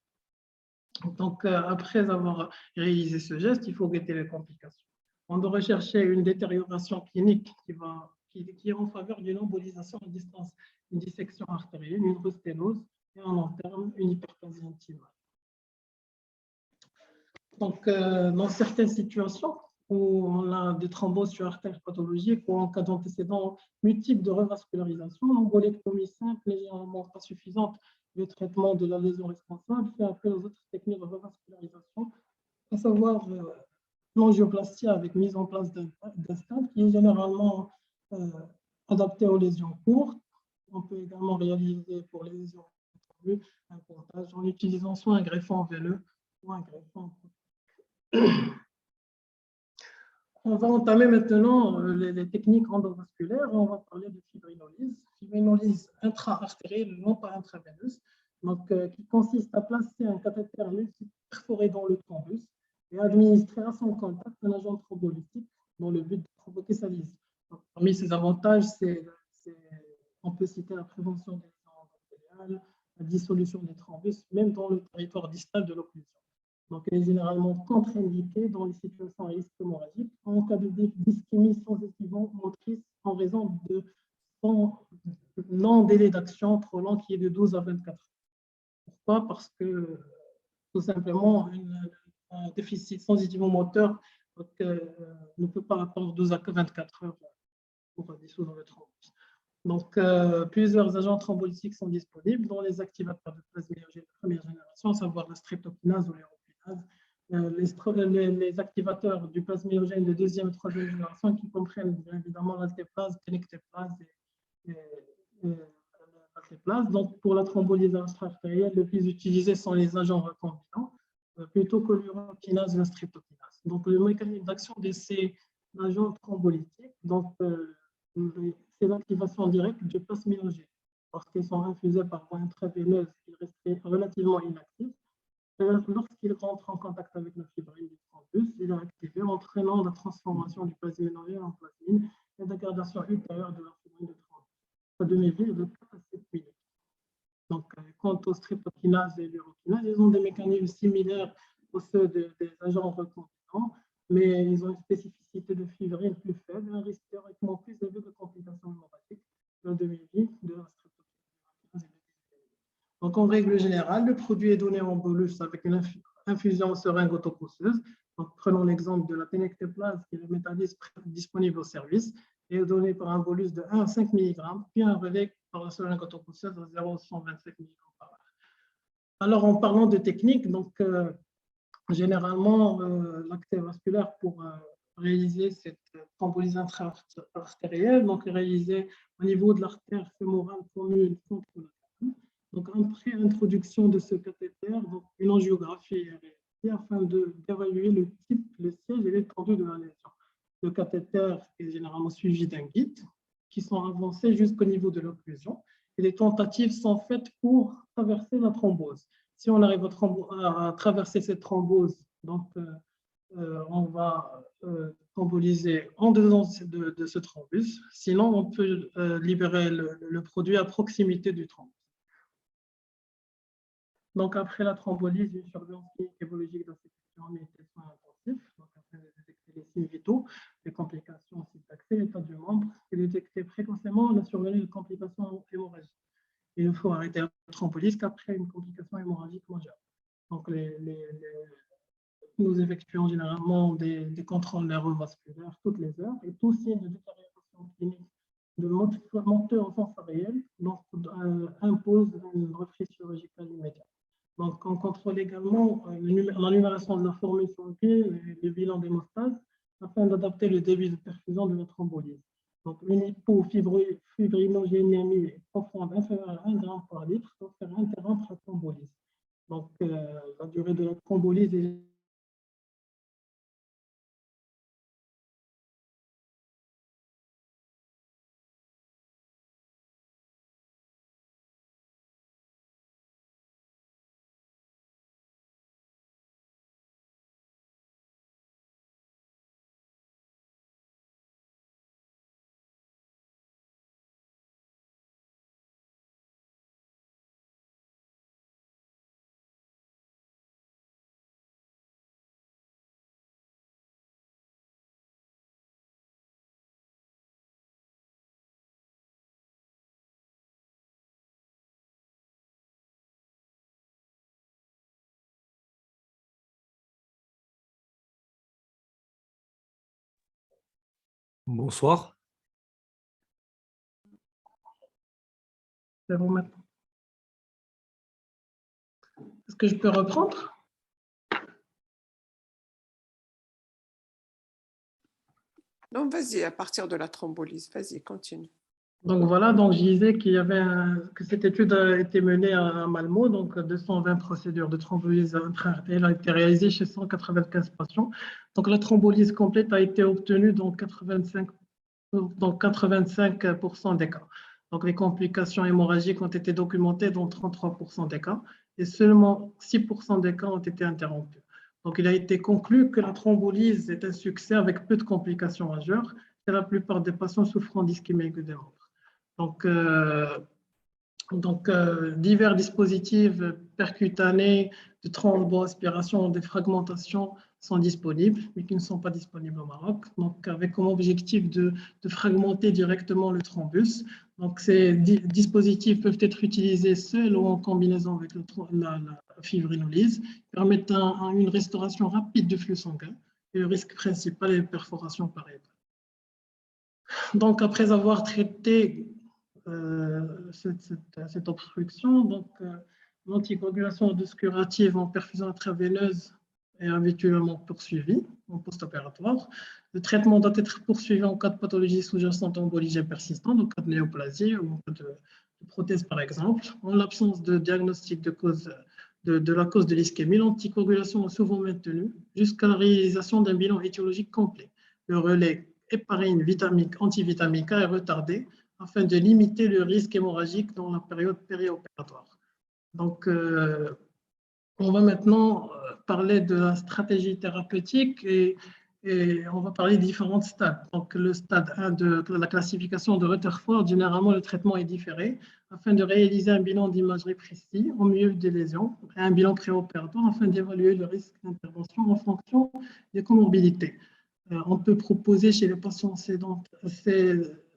Donc, après avoir réalisé ce geste, il faut guetter les complications. On doit rechercher une détérioration clinique qui est en faveur d'une embolisation à distance, une dissection artérielle, une sténose et en long terme, une hyperplasie intimale. Donc, dans certaines situations où on a des thromboses sur artères pathologiques ou en cas d'antécédents multiples de revascularisation, l'embolectomie simple n'est généralement pas suffisante. Le traitement de la lésion responsable fait appel aux autres techniques de revascularisation, à savoir l'angioplastie avec mise en place d'un stent qui est généralement adapté aux lésions courtes. On peut également réaliser pour les lésions un pontage en utilisant soit un greffon veineux ou un greffon. On va entamer maintenant les techniques endovasculaires. On va parler de fibrinolyse. Fibrinolyse intra-artérielle, non pas intraveineuse, donc, qui consiste à placer un cathéter perforé dans le thrombus et administrer à son contact un agent thrombolytique dans le but de provoquer sa lyse. Parmi ces avantages, on peut citer la prévention des lésions endothéliales, la dissolution des thrombus, même dans le territoire distal de l'occlusion. Donc, elle est généralement contre-indiquée dans les situations à risque hémorragique en cas d'ischémie sensitivement motrice en raison de son long délai d'action trop long qui est de 12 à 24 heures. Pourquoi? Parce que tout simplement, un déficit sensitivement-moteur ne peut pas attendre 12 à 24 heures pour dissoudre le thrombus. Donc, plusieurs agents thrombolytiques sont disponibles, dont les activateurs de plasméogène de première génération, à savoir la streptokinase ou les activateurs du plasméogène de deuxième et troisième génération qui comprennent bien évidemment l'altéplase, tenecteplase et l'altéplase. Donc, pour la thrombolyse extra-artérielle, le plus utilisé sont les agents recombinants, plutôt que l'urokinase et la streptokinase. Donc, le mécanisme d'action de ces agents thrombolytiques, donc, c'est l'activation directe du plasméogène. Parce qu'ils sont infusés par voie intraveineuse, ils restent relativement inactifs. Lorsqu'il rentre en contact avec la fibrine du thrombus, il est activé, entraînant la transformation du plasminogène en plasmine et la dégradation ultérieure de la fibrine du thrombus. Sa demi-vie est de 4 à 7 minutes. Donc, quant aux streptokinases et l'urokinases, ils ont des mécanismes similaires aux ceux des agents recombinants, mais ils ont une spécificité de fibrine plus faible et un risque théoriquement plus élevé de complications hémorragiques en demi-vie de la streptokinase. Donc, en règle générale, le produit est donné en bolus avec une infusion en seringue autopousseuse. Donc, prenons l'exemple de la pénectoplase, qui est le métabolisme disponible au service, et est donné par un bolus de 1 à 5 mg, puis un relais par la seringue autopousseuse à 0,125 mg par heure. Alors, en parlant de technique, donc, généralement, l'acte vasculaire pour réaliser cette thrombolyse intra-artérielle, donc réalisée au niveau de l'artère fémorale commune contre la colonne. Donc, après introduction de ce cathéter, donc une angiographie est réalisée afin d'évaluer le type, le siège et l'étendue de la lésion. Le cathéter est généralement suivi d'un guide qui sont avancés jusqu'au niveau de l'occlusion et les tentatives sont faites pour traverser la thrombose. Si on arrive à traverser cette thrombose, donc on va thromboliser en dedans de ce thrombus. Sinon, on peut libérer le produit à proximité du thrombus. Donc, après la thrombolyse, une surveillance clinique et biologique d'infection et des soins intensifs, donc afin de détecter les signes vitaux, les complications syntaxées, l'état du membre, et détecter précocement la survenue de complications hémorragiques. Il ne faut arrêter la thrombolyse qu'après une complication hémorragique majeure. Donc, nous effectuons généralement des contrôles neurovasculaires toutes les heures et tout signe de détérioration clinique de moteur sensoriel donc, impose une reprise chirurgicale immédiate. Donc, on contrôle également la numération de la formule sanguine et le bilan d'hémostase afin d'adapter le débit de perfusion de la thrombolyse. Donc, une hypofibrinogénémie profonde inférieure à 1 g par litre doit faire interrompre la thrombolyse. Donc, la durée de la thrombolyse est Bonsoir. C'est bon maintenant. Est-ce que je peux reprendre? Non, vas-y, à partir de la thrombolyse, vas-y, continue. Donc voilà, donc je disais que cette étude a été menée à Malmö, donc 220 procédures de thrombolyse intra-artérielle ont été réalisées chez 195 patients. Donc la thrombolyse complète a été obtenue dans 85% des cas. Donc les complications hémorragiques ont été documentées dans 33% des cas et seulement 6% des cas ont été interrompus. Donc il a été conclu que la thrombolyse est un succès avec peu de complications majeures chez la plupart des patients souffrant d'ischémie aiguë des membres. Donc, divers dispositifs percutanés de thromboaspiration, de fragmentation sont disponibles, mais qui ne sont pas disponibles au Maroc. Donc, avec comme objectif de fragmenter directement le thrombus. Donc, ces dispositifs peuvent être utilisés seuls ou en combinaison avec la fibrinolyse, permettant une restauration rapide du flux sanguin. Et le risque principal est la perforation par épaule. Donc, après avoir traité cette obstruction, donc l'anticoagulation curative en perfusion intraveineuse est habituellement poursuivie en post-opératoire. Le traitement doit être poursuivi en cas de pathologie sous-jacente embolisée persistante, en cas de néoplasie ou en cas de prothèse par exemple. En l'absence de diagnostic de la cause de l'ischémie, l'anticoagulation est souvent maintenue jusqu'à la réalisation d'un bilan étiologique complet. Le relais héparine vitamique antivitamique A est retardé afin de limiter le risque hémorragique dans la période périopératoire. Donc, on va maintenant parler de la stratégie thérapeutique et Et on va parler de différents stades. Donc, le stade 1 de la classification de Rutherford, généralement, le traitement est différé afin de réaliser un bilan d'imagerie précis au milieu des lésions et un bilan préopératoire afin d'évaluer le risque d'intervention en fonction des comorbidités. On peut proposer chez les patients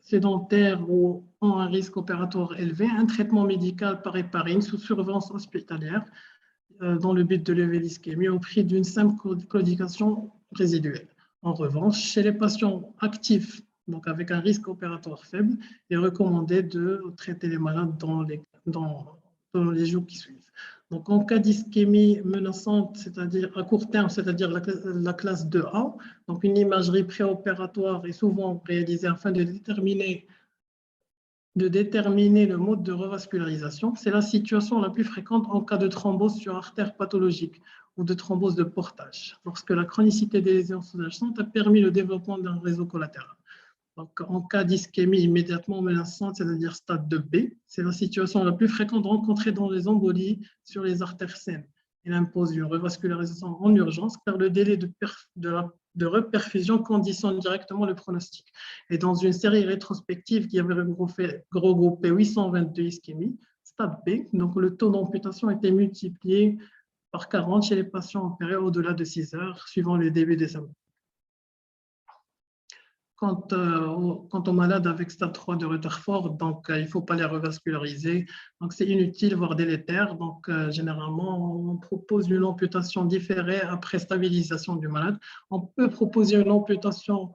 sédentaires ou ont un risque opératoire élevé un traitement médical par héparine sous surveillance hospitalière dans le but de lever l'ischémie au prix d'une simple claudication résiduelle. En revanche, chez les patients actifs, donc avec un risque opératoire faible, il est recommandé de traiter les malades dans les jours qui suivent. Donc, en cas d'ischémie menaçante, c'est-à-dire à court terme, c'est-à-dire la classe 2A, donc une imagerie préopératoire est souvent réalisée afin de déterminer le mode de revascularisation. C'est la situation la plus fréquente en cas de thrombose sur artère pathologique ou de thrombose de portage, lorsque la chronicité des lésions sous-jacentes a permis le développement d'un réseau collatéral. Donc, en cas d'ischémie immédiatement menaçante, c'est-à-dire stade 2B, c'est la situation la plus fréquente rencontrée dans les embolies sur les artères saines. Il impose une revascularisation en urgence car le délai de reperfusion conditionne directement le pronostic. Et dans une série rétrospective qui avait regroupé 822 ischémies, stade B, donc le taux d'amputation était multiplié par 40 chez les patients opérés au-delà de 6 heures, suivant le début des symptômes. Quant aux malades avec stade 3 de Rutherford, donc il ne faut pas les revasculariser. Donc c'est inutile, voire délétère. Donc généralement, on propose une amputation différée après stabilisation du malade. On peut proposer une amputation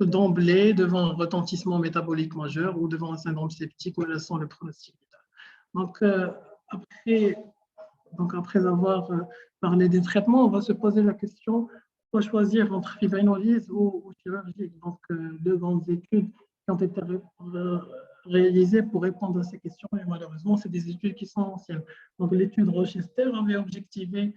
d'emblée devant un retentissement métabolique majeur ou devant un syndrome septique menaçant le pronostic vital. Donc après avoir parlé des traitements, on va se poser la question: faut choisir entre fibrinolyse ou chirurgie. Donc, deux grandes études qui ont été réalisées pour répondre à ces questions, et malheureusement, c'est des études qui sont anciennes. Donc, l'étude Rochester avait objectivé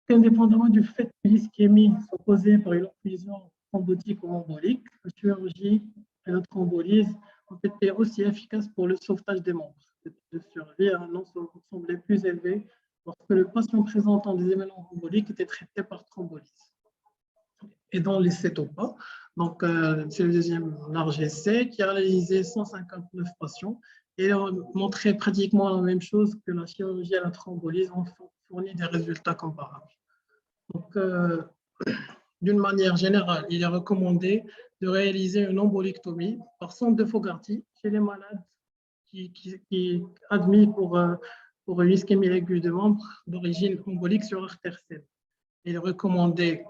qu'indépendamment du fait que l'ischémie soit causée par une occlusion thrombotique ou embolique, la chirurgie et la thrombolyse ont été aussi efficaces pour le sauvetage des membres. De survie à un ensemble semblait plus élevé lorsque le patient présentant des événements emboliques était traité par thrombolyse. Et dans les CETOPA, donc c'est le deuxième large essai qui a réalisé 159 patients et a montré pratiquement la même chose que la chirurgie et la thrombolyse ont fourni des résultats comparables. Donc, d'une manière générale, il est recommandé de réaliser une embolictomie par sonde de Fogarty chez les malades qui admis pour une ischémie aiguë de membre d'origine embolique sur artère saine. Il est recommandé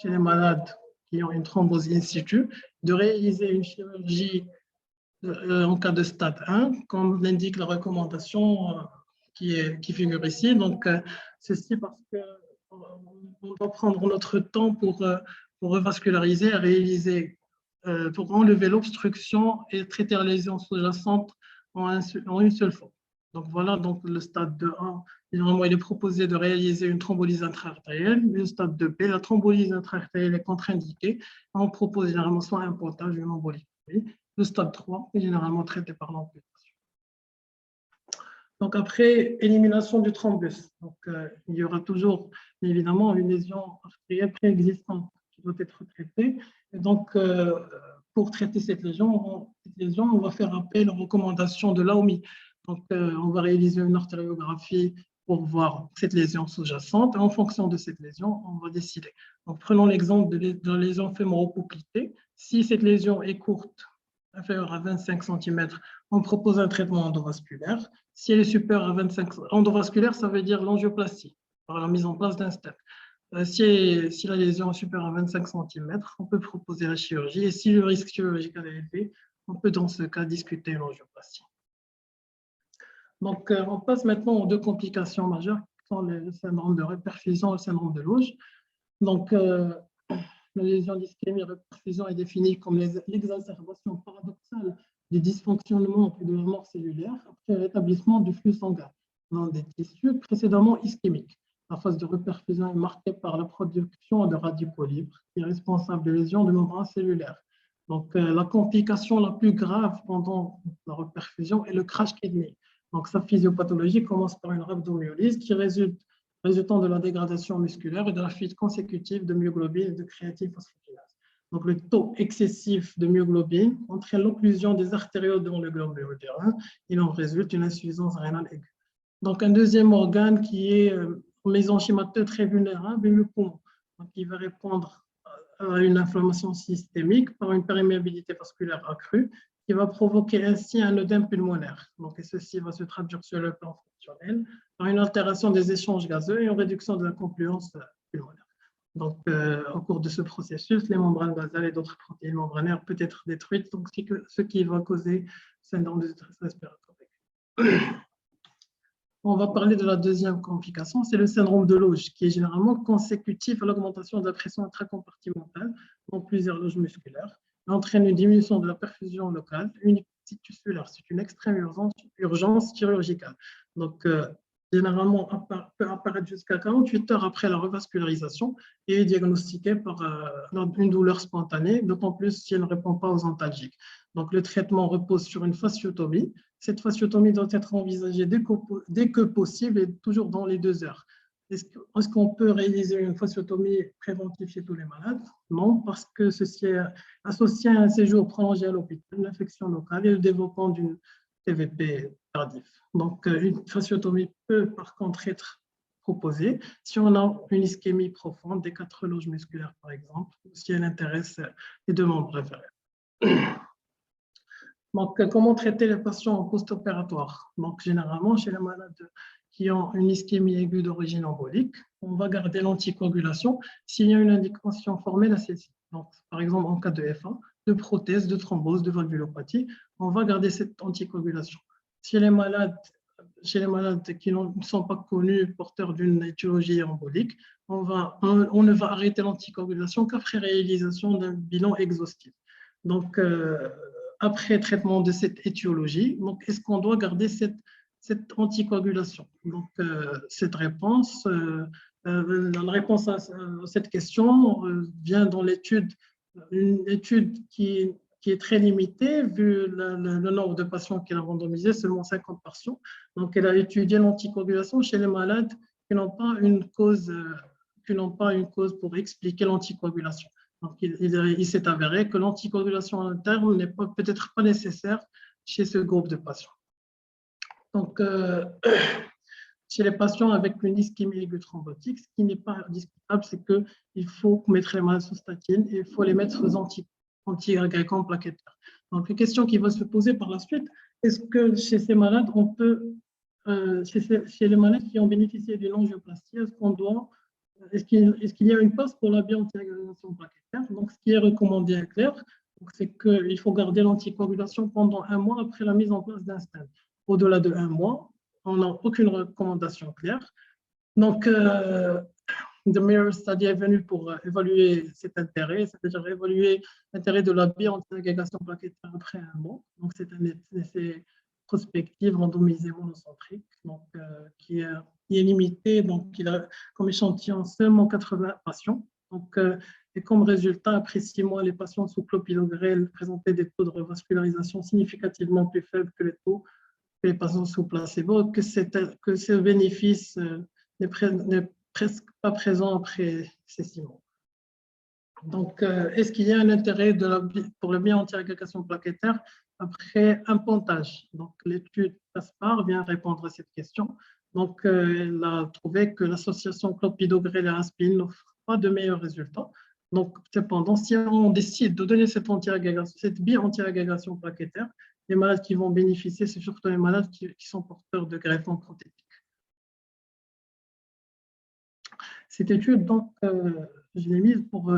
chez les malades qui ont une thrombose in situ, de réaliser une chirurgie en cas de stade 1, comme l'indique la recommandation qui figure ici. Donc, ceci parce qu'on doit prendre notre temps pour revasculariser, réaliser, pour enlever l'obstruction et traiter la lésion sous-jacente en une seule fois. Donc voilà, donc le stade 2A, généralement, il est proposé de réaliser une thrombolyse intra-artérielle. Le stade 2B, la thrombolyse intra-artérielle est contre-indiquée. On propose généralement soit un pontage ou une embolie. Le stade 3 est généralement traité par l'amputation. Donc après, élimination du thrombus. Donc, il y aura toujours, évidemment, une lésion artérielle préexistante qui doit être traitée. Et donc, pour traiter cette lésion, on va faire appel aux recommandations de l'AOMI. Donc, on va réaliser une artériographie pour voir cette lésion sous-jacente. Et en fonction de cette lésion, on va décider. Donc, prenons l'exemple de la lésion fémoro-poplitée. Si cette lésion est courte, inférieure à 25 cm, on propose un traitement endovasculaire. Si elle est supérieure à 25 cm, endovasculaire, ça veut dire l'angioplastie, par la mise en place d'un stent. Si la lésion est supérieure à 25 cm, on peut proposer la chirurgie. Et si le risque chirurgical est élevé, on peut dans ce cas discuter une angioplastie. Donc, on passe maintenant aux deux complications majeures, qui sont le syndrome de reperfusion et le syndrome de Loge. Donc, la lésion d'ischémie reperfusion est définie comme l'exacerbation paradoxale des dysfonctionnements et de la mort cellulaire après rétablissement du flux sanguin dans des tissus précédemment ischémiques. La phase de reperfusion est marquée par la production de radicaux libres, qui est responsable de lésions de membrane cellulaire. Donc, la complication la plus grave pendant la reperfusion est le crash kidney. Donc, sa physiopathologie commence par une rhabdomyolyse qui résulte résultant de la dégradation musculaire et de la fuite consécutive de myoglobine et de créatine phosphokinase. Donc, le taux excessif de myoglobine entraîne l'occlusion des artérioles dans le globe utérin. Il en résulte une insuffisance rénale aiguë. Donc, un deuxième organe qui est mésenchymateux très vulnérable est le poumon. Donc, il va répondre à une inflammation systémique par une perméabilité vasculaire accrue qui va provoquer ainsi un œdème pulmonaire. Donc, et ceci va se traduire sur le plan fonctionnel par une altération des échanges gazeux et une réduction de la confluence pulmonaire. Donc, au cours de ce processus, les membranes basales et d'autres protéines membranaires peuvent être détruites, donc ce qui va causer le syndrome de détresse respiratoire. On va parler de la deuxième complication, c'est le syndrome de Loge, qui est généralement consécutif à l'augmentation de la pression intracompartimentale dans plusieurs loges musculaires. Il entraîne une diminution de la perfusion locale, une tissulaire. C'est une extrême urgence chirurgicale. Donc, généralement, peut apparaître jusqu'à 48 heures après la revascularisation et est diagnostiquée par une douleur spontanée, d'autant plus si elle ne répond pas aux antalgiques. Donc, le traitement repose sur une fasciotomie. Cette fasciotomie doit être envisagée dès que possible et toujours dans les 2 heures. Est-ce qu'on peut réaliser une fasciotomie préventive chez tous les malades? Non, parce que ceci est associé à un séjour prolongé à l'hôpital, une infection locale et le développement d'une TVP tardif. Donc, une fasciotomie peut par contre être proposée si on a une ischémie profonde des 4 loges musculaires, par exemple, ou si elle intéresse les 2 membres inférieurs. Donc, comment traiter les patients en post-opératoire? Donc, généralement, chez les malades qui ont une ischémie aiguë d'origine embolique, on va garder l'anticoagulation s'il y a une indication formelle à celle-ci. Donc, par exemple, en cas de FA, de prothèse, de thrombose, de valvulopathie, on va garder cette anticoagulation. Chez les malades qui ne sont pas connus porteurs d'une étiologie embolique, on ne va arrêter l'anticoagulation qu'après réalisation d'un bilan exhaustif. Donc, après traitement de cette étiologie, donc est-ce qu'on doit garder cette anticoagulation? Donc, la réponse à cette question vient dans une étude qui est très limitée, vu le nombre de patients qu'elle a randomisé, seulement 50 patients. Donc, elle a étudié l'anticoagulation chez les malades qui n'ont pas une cause pour expliquer l'anticoagulation. Donc, il s'est avéré que l'anticoagulation interne n'est peut-être pas nécessaire chez ce groupe de patients. Donc, chez les patients avec une ischémie aiguë thrombotique, ce qui n'est pas discutable, c'est qu'il faut mettre les malades sous statine et il faut les mettre aux anti-agrégants plaquettaires. Donc, une question qui va se poser par la suite, est-ce que chez ces malades, chez les malades qui ont bénéficié d'une angioplastie, est-ce qu'il y a une place pour la bioantiagrégation plaquettaire? Donc, ce qui est recommandé à clair, c'est qu'il faut garder l'anticoagulation pendant 1 mois après la mise en place d'un stent. Au-delà de 1 mois, on n'a aucune recommandation claire. Donc, The Mirror Study est venu pour évaluer cet intérêt, c'est-à-dire évaluer l'intérêt de la bioantiagrégation plaquettaire après 1 mois. Donc, c'est un essai prospective randomisé monocentrique, donc, qui est limité, donc il a comme échantillon seulement 80 patients. Donc, et comme résultat, après 6 mois, les patients sous clopidogrel présentaient des taux de revascularisation significativement plus faibles que les patients sous placebo, que ce bénéfice n'est presque pas présent après ces 6 mois. Donc, est-ce qu'il y a un intérêt pour la bioantiagrégation plaquettaire après un pontage? Donc, l'étude CASPAR vient répondre à cette question. Donc, elle a trouvé que l'association clopidogrel et aspirine n'offre pas de meilleurs résultats. Donc, cependant, si on décide de donner cette bioantiagrégation plaquettaire, les malades qui vont bénéficier, c'est surtout les malades qui sont porteurs de greffons prothétiques. Cette étude, donc, je l'ai mise pour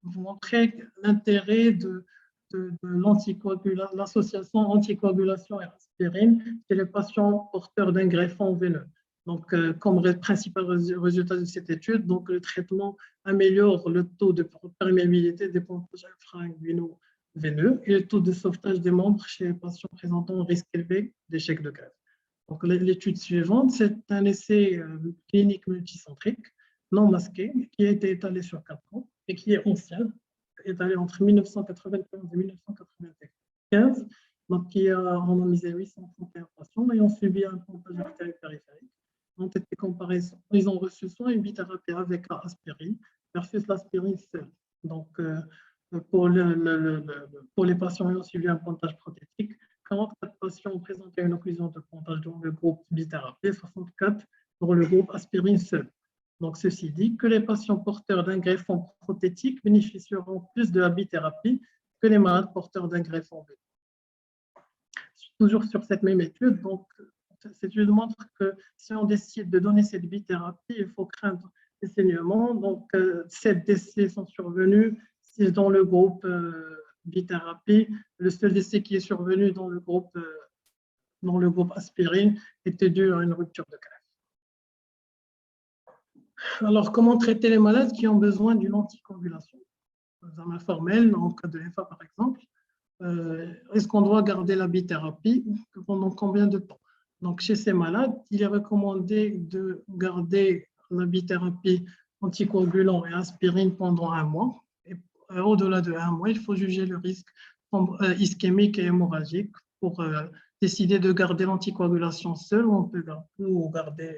vous montrer l'intérêt de l'association anticoagulation et aspirine chez les patients porteurs d'un greffon veineux. Donc, comme principal résultat de cette étude, donc, le traitement améliore le taux de perméabilité des pompages infra-inguinaux veineux et le taux de sauvetage des membres chez les patients présentant un risque élevé d'échec de greffe. Donc, l'étude suivante, c'est un essai clinique multicentrique non masqué, qui a été étalé sur 4 ans et qui est ancien, étalé entre 1995 et 1995, donc qui a randomisé 831 patients ayant subi un pontage artériel périphérique. ont été comparés. Ils ont reçu soit une bithérapie avec aspirine versus l'aspirine seule. Donc, pour, pour les patients ayant suivi un pontage prothétique, 44 patients ont présenté une occlusion de pontage dans le groupe bithérapie, 64 pour le groupe aspirine seule. Donc, ceci dit que les patients porteurs d'un greffon prothétique bénéficieront plus de la bithérapie que les malades porteurs d'un greffon béton. Toujours sur cette même étude, donc, cette étude montre que si on décide de donner cette bithérapie, il faut craindre des saignements. Donc, 7 décès sont survenus, 6 dans le groupe bithérapie. Le seul décès qui est survenu dans le groupe aspirine était dû à une rupture de greffe. Alors, comment traiter les malades qui ont besoin d'une anticoagulation? Examen formel, en cas de FA par exemple. Est-ce qu'on doit garder la bithérapie pendant combien de temps? Donc, chez ces malades, il est recommandé de garder la bithérapie anticoagulant et aspirine pendant 1 mois. Et au-delà de 1 mois, il faut juger le risque ischémique et hémorragique pour décider de garder l'anticoagulation seule ou on peut garder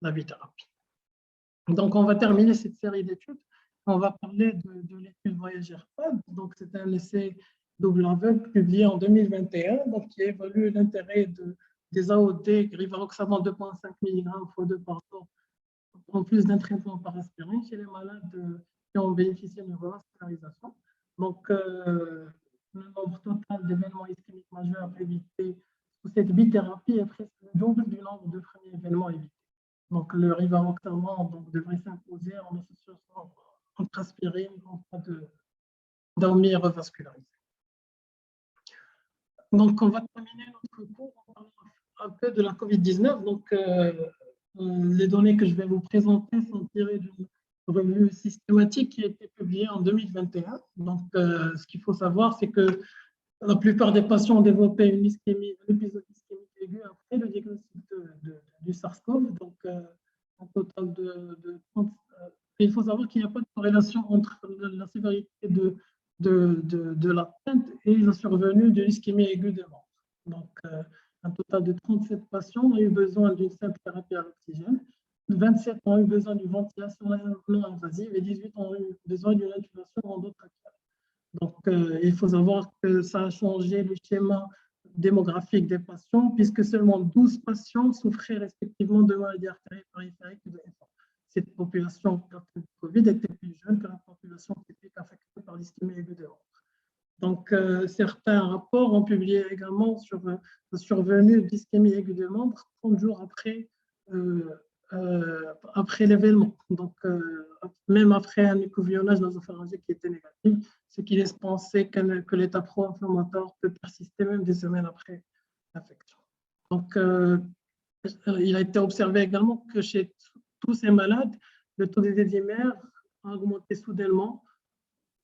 la bithérapie. Donc, on va terminer cette série d'études. On va parler de l'étude Voyager-PAD. Donc, c'est un essai double aveugle publié en 2021, donc, qui évalue l'intérêt des AOD rivaroxaban 2,5 mg x 2 par jour, en plus d'un traitement par aspirine chez les malades qui ont bénéficié d'une revascularisation. Donc, le nombre total d'événements ischémiques majeurs évités sous cette bithérapie est presque le double du nombre de premiers événements évités. Donc, le rivaroxaban devrait s'imposer en association entre aspirine en cas d'anémie revascularisée. Donc, on va terminer notre cours en parlant un peu de la COVID-19. Donc, les données que je vais vous présenter sont tirées d'une revue systématique qui a été publiée en 2021. Donc, ce qu'il faut savoir, c'est que la plupart des patients ont développé un épisode ischémique aigu après le diagnostic du SARS-CoV. Donc, un total de 30. Il faut savoir qu'il n'y a pas de corrélation entre la sévérité de l'atteinte et la survenue de l'ischémie aiguë des membres. Donc, un total de 37 patients ont eu besoin d'une simple thérapie à l'oxygène, 27 ont eu besoin d'une ventilation non invasive et 18 ont eu besoin d'une intubation endotrachiale. Donc, il faut savoir que ça a changé le schéma démographique des patients, puisque seulement 12 patients souffraient respectivement de maladies artérielles périphériques et de FA. Cette population de Covid était plus jeune que la population typique affectée par l'ischémie aiguë des membres. Donc, certains rapports ont publié également sur la survenue d'ischémie aiguë des membres 30 jours après l'événement. Donc, même après un écouvillonnage nasopharyngique qui était négatif, ce qui laisse penser que l'état pro-inflammatoire peut persister même des semaines après l'infection. Donc, il a été observé également que chez tous ces malades, le taux des dimères a augmenté soudainement.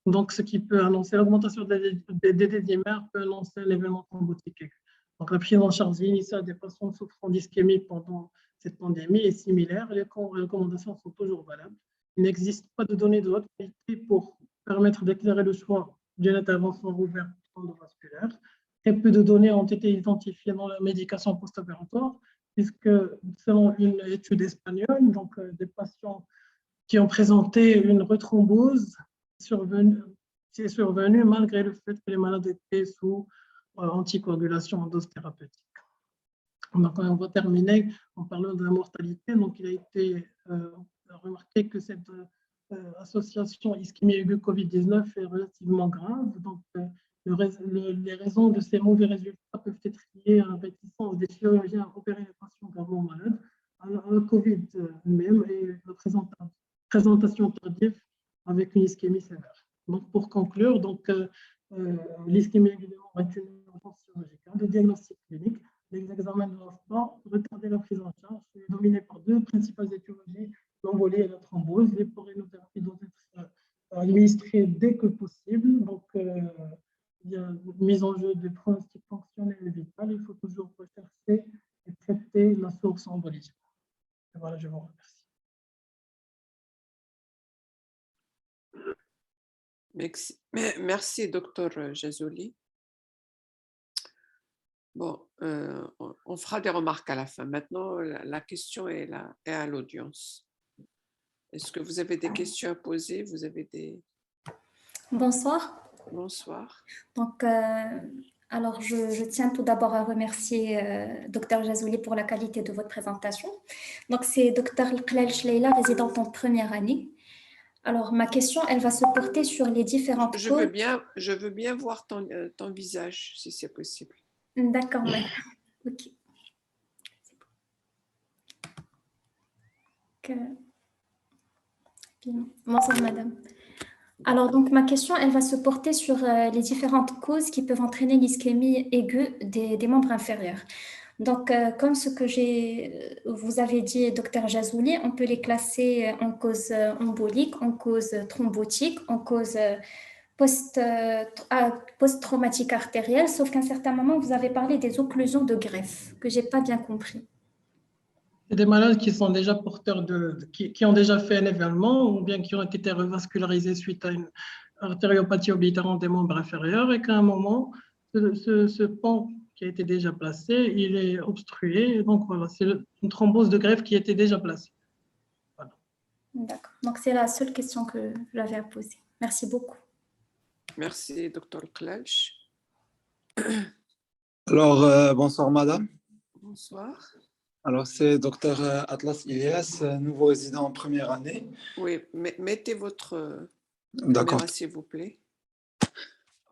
Donc, ce qui peut annoncer l'augmentation des dimères peut annoncer un événement thrombotique aigu. Donc, la prise en charge initiale des patients souffrant d'ischémie pendant cette pandémie est similaire. Les recommandations sont toujours valables. Il n'existe pas de données de haute qualité pour permettre d'éclairer le choix d'une intervention ouverte endovasculaire. Très peu de données ont été identifiées dans la médication post-opératoire, puisque selon une étude espagnole, donc des patients qui ont présenté une rethrombose c'est survenu malgré le fait que les malades étaient sous anticoagulation endose thérapeutique. Donc, on va terminer en parlant de la mortalité. Donc, il a été remarqué que cette association ischémie aiguë COVID-19 est relativement grave. Donc, les raisons de ces mauvais résultats peuvent être liées à la réticence des chirurgiens à opérer les patients gravement malades, à la COVID même et la présentation tardive avec une ischémie sévère. Donc, pour conclure, l'ischémie aiguë des membres est une urgence chirurgicale de diagnostic clinique. Les examens ne doivent pas retarder la prise en charge. C'est dominé par deux principales étiologies, l'embolie et la thrombose. Les porénothérapies doivent être administrées dès que possible. Donc, il y a une mise en jeu de pronostics fonctionnels et vital. Il faut toujours rechercher et traiter la source embolique. Voilà, je vous remercie. Merci, Dr. Jazuli. Bon, on fera des remarques à la fin. Maintenant, la question est à l'audience. Est-ce que vous avez des questions à poser? Vous avez des... Bonsoir. Bonsoir. Donc, alors, je tiens tout d'abord à remercier Dr Jazouli pour la qualité de votre présentation. Donc, c'est Dr Qlal Chleila, résidente en première année. Alors, ma question, elle va se porter sur les différentes Je veux bien voir ton visage, si c'est possible. D'accord, madame. Ok. Bonsoir, madame. Alors, donc, ma question, elle va se porter sur les différentes causes qui peuvent entraîner l'ischémie aiguë des membres inférieurs. Donc, comme ce que vous avez dit, docteur Jazouli, on peut les classer en cause embolique, en cause thrombotique, en cause post-traumatique artérielle, sauf qu'à un certain moment, vous avez parlé des occlusions de greffe, que je n'ai pas bien compris. C'est des malades qui sont déjà porteurs qui ont déjà fait un événement ou bien qui ont été revascularisés suite à une artériopathie oblitérante des membres inférieurs et qu'à un moment, ce pont qui a été déjà placé, il est obstrué. Et donc voilà, c'est une thrombose de greffe qui était déjà placée. Voilà. D'accord. Donc c'est la seule question que j'avais à poser. Merci beaucoup. Merci, Dr Klelch. Alors, bonsoir madame. Bonsoir. Alors, c'est docteur Atlas Ilyas, nouveau résident en première année. Oui, mettez votre D'accord. caméra, s'il vous plaît.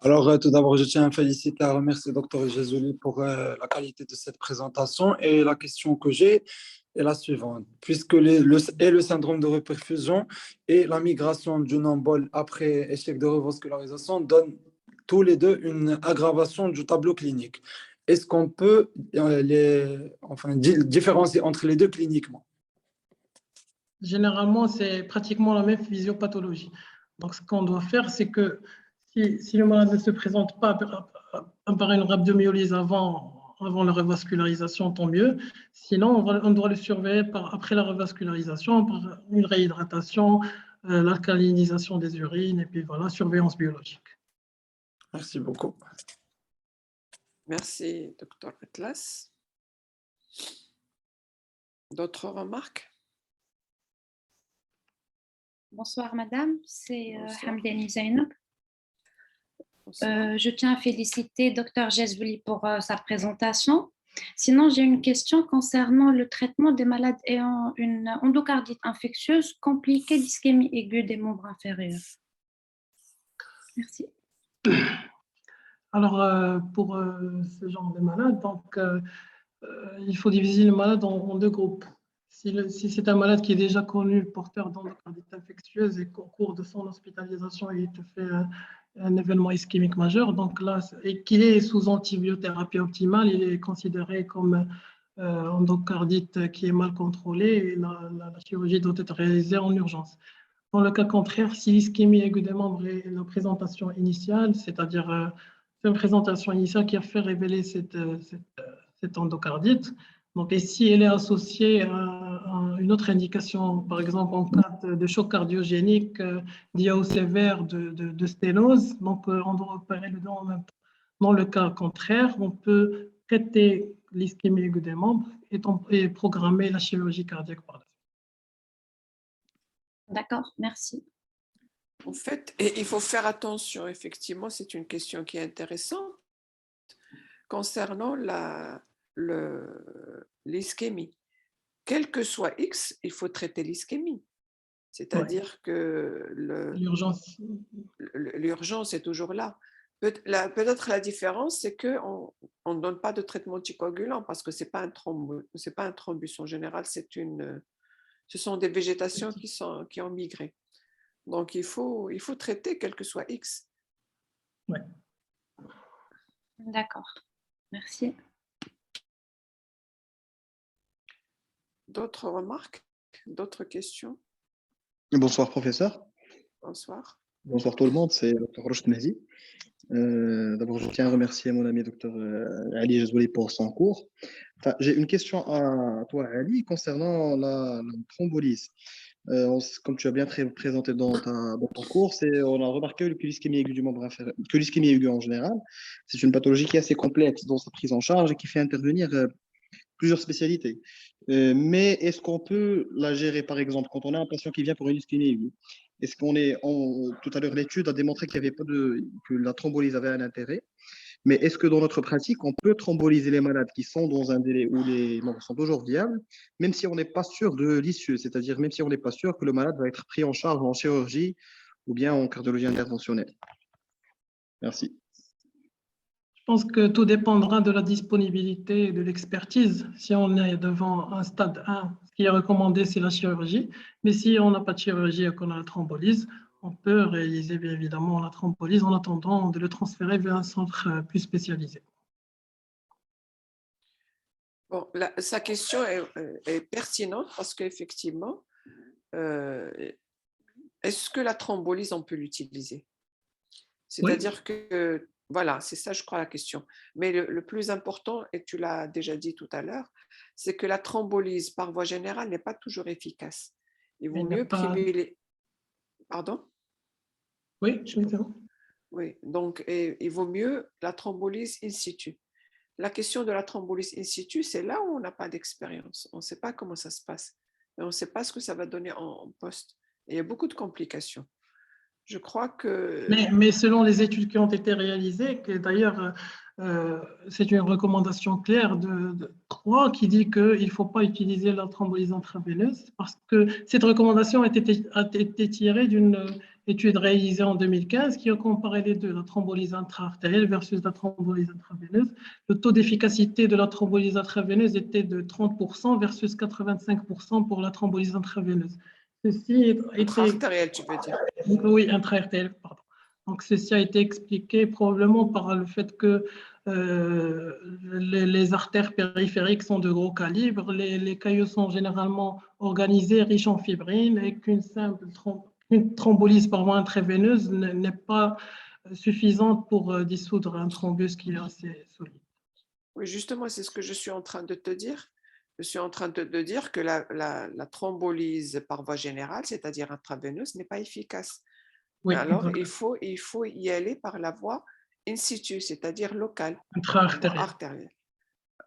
Alors, tout d'abord, je tiens à féliciter et à remercier docteur Jazouli pour la qualité de cette présentation. Et la question que j'ai est la suivante. Puisque le syndrome de reperfusion et la migration d'une embole après échec de revascularisation donnent tous les deux une aggravation du tableau clinique. Est-ce qu'on peut différencier entre les deux cliniquement? Généralement, c'est pratiquement la même physiopathologie. Donc, ce qu'on doit faire, c'est que si le malade ne se présente pas par une rhabdomyolyse avant la revascularisation, tant mieux. Sinon, on doit le surveiller après la revascularisation, par une réhydratation, l'alcalinisation des urines, et puis voilà, surveillance biologique. Merci beaucoup. Merci, Dr Atlas. D'autres remarques? Bonsoir madame, c'est Bonsoir. Hamdani Zainab. Je tiens à féliciter Dr Jazouli pour sa présentation. Sinon, j'ai une question concernant le traitement des malades ayant une endocardite infectieuse compliquée d'ischémie aiguë des membres inférieurs. Merci. Alors, pour ce genre de malade, donc, il faut diviser le malade en deux groupes. Si c'est un malade qui est déjà connu, porteur d'endocardite infectieuse, et qu'au cours de son hospitalisation, il te fait un événement ischémique majeur, donc là, et qu'il est sous antibiothérapie optimale, il est considéré comme endocardite qui est mal contrôlée et la chirurgie doit être réalisée en urgence. Dans le cas contraire, si l'ischémie aiguë des membres est la présentation initiale, c'est-à-dire c'est une présentation initiale qui a fait révéler cette endocardite. Donc, et si elle est associée à une autre indication, par exemple en cas de choc cardiogénique, d'IAO sévère, de sténose, donc on doit opérer le dos en même temps. Dans le cas contraire, on peut traiter l'ischémie aiguë des membres et programmer la chirurgie cardiaque par la suite. D'accord, merci. En fait, il faut faire attention, effectivement, c'est une question qui est intéressante concernant l'ischémie. Quel que soit X, il faut traiter l'ischémie. C'est-à-dire que l'urgence est toujours là. Peut-être la différence, c'est qu'on ne donne pas de traitement anticoagulant parce que ce n'est pas un thrombus. En général, ce sont des végétations qui ont migré. Donc, il faut traiter quel que soit X. Ouais. D'accord, merci. D'autres remarques? D'autres questions? Bonsoir, professeur. Bonsoir. Bonsoir tout le monde, c'est Dr Rochd Mehdi. D'abord, je tiens à remercier mon ami Dr Ali Jazouli pour son cours. Enfin, j'ai une question à toi, Ali, concernant la thrombolyse. Comme tu as bien présenté dans ton cours, on a remarqué que l'ischémie aiguë du membre inférieur, que l'ischémie aiguë en général, c'est une pathologie qui est assez complexe dans sa prise en charge et qui fait intervenir plusieurs spécialités. Mais est-ce qu'on peut la gérer, par exemple, quand on a un patient qui vient pour une ischémie aiguë? Est-ce tout à l'heure, l'étude a démontré qu'il y avait pas que la thrombolyse avait un intérêt, mais est-ce que dans notre pratique, on peut thromboliser les malades qui sont dans un délai où les membres sont toujours viables, même si on n'est pas sûr de l'issue, c'est-à-dire même si on n'est pas sûr que le malade va être pris en charge en chirurgie ou bien en cardiologie interventionnelle? Merci. Je pense que tout dépendra de la disponibilité et de l'expertise. Si on est devant un stade 1, ce qui est recommandé, c'est la chirurgie. Mais si on n'a pas de chirurgie et qu'on a la thrombolyse, on peut réaliser bien évidemment la thrombolyse en attendant de le transférer vers un centre plus spécialisé. Bon, sa question est pertinente parce qu'effectivement, est-ce que la thrombolyse, on peut l'utiliser? C'est-à-dire que, voilà, c'est ça, je crois, la question. Mais le plus important, et tu l'as déjà dit tout à l'heure, c'est que la thrombolyse par voie générale n'est pas toujours efficace. Il vaut mieux privilégier… Pardon? Oui, je vais dire. Oui, donc il vaut mieux la thrombolyse in situ. La question de la thrombolyse in situ, c'est là où on n'a pas d'expérience. On ne sait pas comment ça se passe. Et on ne sait pas ce que ça va donner en poste. Et il y a beaucoup de complications. Je crois que… Mais selon les études qui ont été réalisées, que d'ailleurs, c'est une recommandation claire de 3 qui dit qu'il ne faut pas utiliser la thrombolyse intraveineuse parce que cette recommandation a été tirée d'une étude réalisée en 2015 qui a comparé les deux, la thrombolyse intra-artérielle versus la thrombolyse intraveineuse. Le taux d'efficacité de la thrombolyse intraveineuse était de 30% versus 85% pour la thrombolyse intraveineuse. Ceci intra-artérielle, tu veux dire? Oui, intra-artérielle, pardon. Donc, ceci a été expliqué probablement par le fait que les artères périphériques sont de gros calibre, les caillots sont généralement organisés, riches en fibrine, et qu'une simple thrombolyse par voie intraveineuse n'est pas suffisante pour dissoudre un thrombus qui est assez solide. Oui, justement, c'est ce que je suis en train de te dire. Je suis en train de dire que la thrombolyse par voie générale, c'est-à-dire intraveineuse, n'est pas efficace. Oui, alors, il faut y aller par la voie in situ, c'est-à-dire locale, intra-artérielle.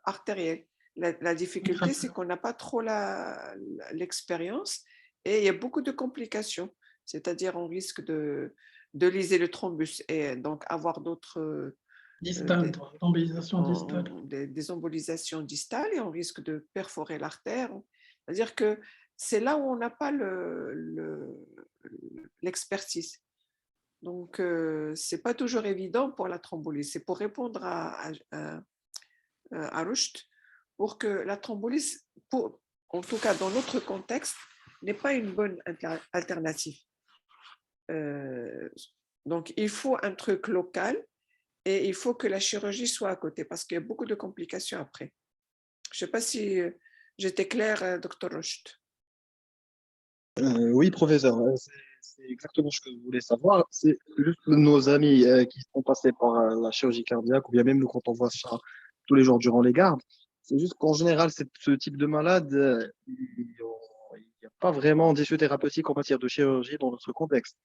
Artérielle. La difficulté, c'est qu'on n'a pas trop l'expérience et il y a beaucoup de complications. C'est-à-dire, on risque de liser le thrombus et donc avoir d'autres… des embolisations distales et on risque de perforer l'artère. C'est-à-dire que c'est là où on n'a pas l'expertise. Donc, ce n'est pas toujours évident pour la thrombolyse. C'est pour répondre à Rushd, pour que la thrombolyse, en tout cas dans notre contexte, n'est pas une bonne alternative. Donc, il faut un truc local et il faut que la chirurgie soit à côté parce qu'il y a beaucoup de complications après. Je ne sais pas si j'étais claire, Dr. Rushd. Oui, professeur, c'est exactement ce que je voulais savoir. C'est juste nos amis qui sont passés par la chirurgie cardiaque, ou bien même nous, quand on voit ça tous les jours durant les gardes, c'est juste qu'en général, ce type de malade, il n'y a pas vraiment d'issue thérapeutique en matière de chirurgie dans notre contexte.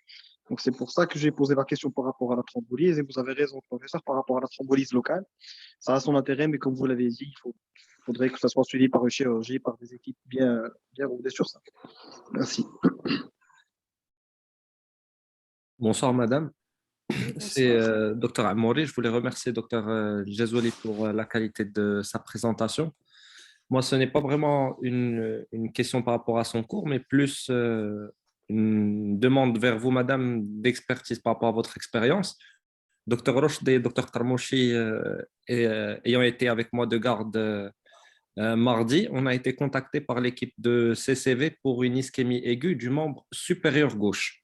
Donc, c'est pour ça que j'ai posé la question par rapport à la thrombolyse, et vous avez raison, professeur, par rapport à la thrombolyse locale. Ça a son intérêt, mais comme vous l'avez dit, il faudrait que ça soit suivi par une chirurgie, par des équipes bien rodées sur ça. Merci. Bonsoir, madame. C'est Dr Amouri. Je voulais remercier Dr Jezouli pour la qualité de sa présentation. Moi, ce n'est pas vraiment une question par rapport à son cours, mais plus une demande vers vous, madame, d'expertise par rapport à votre expérience. Dr Rochd et Dr Karmouchi, ayant été avec moi de garde mardi, on a été contacté par l'équipe de CCV pour une ischémie aiguë du membre supérieur gauche.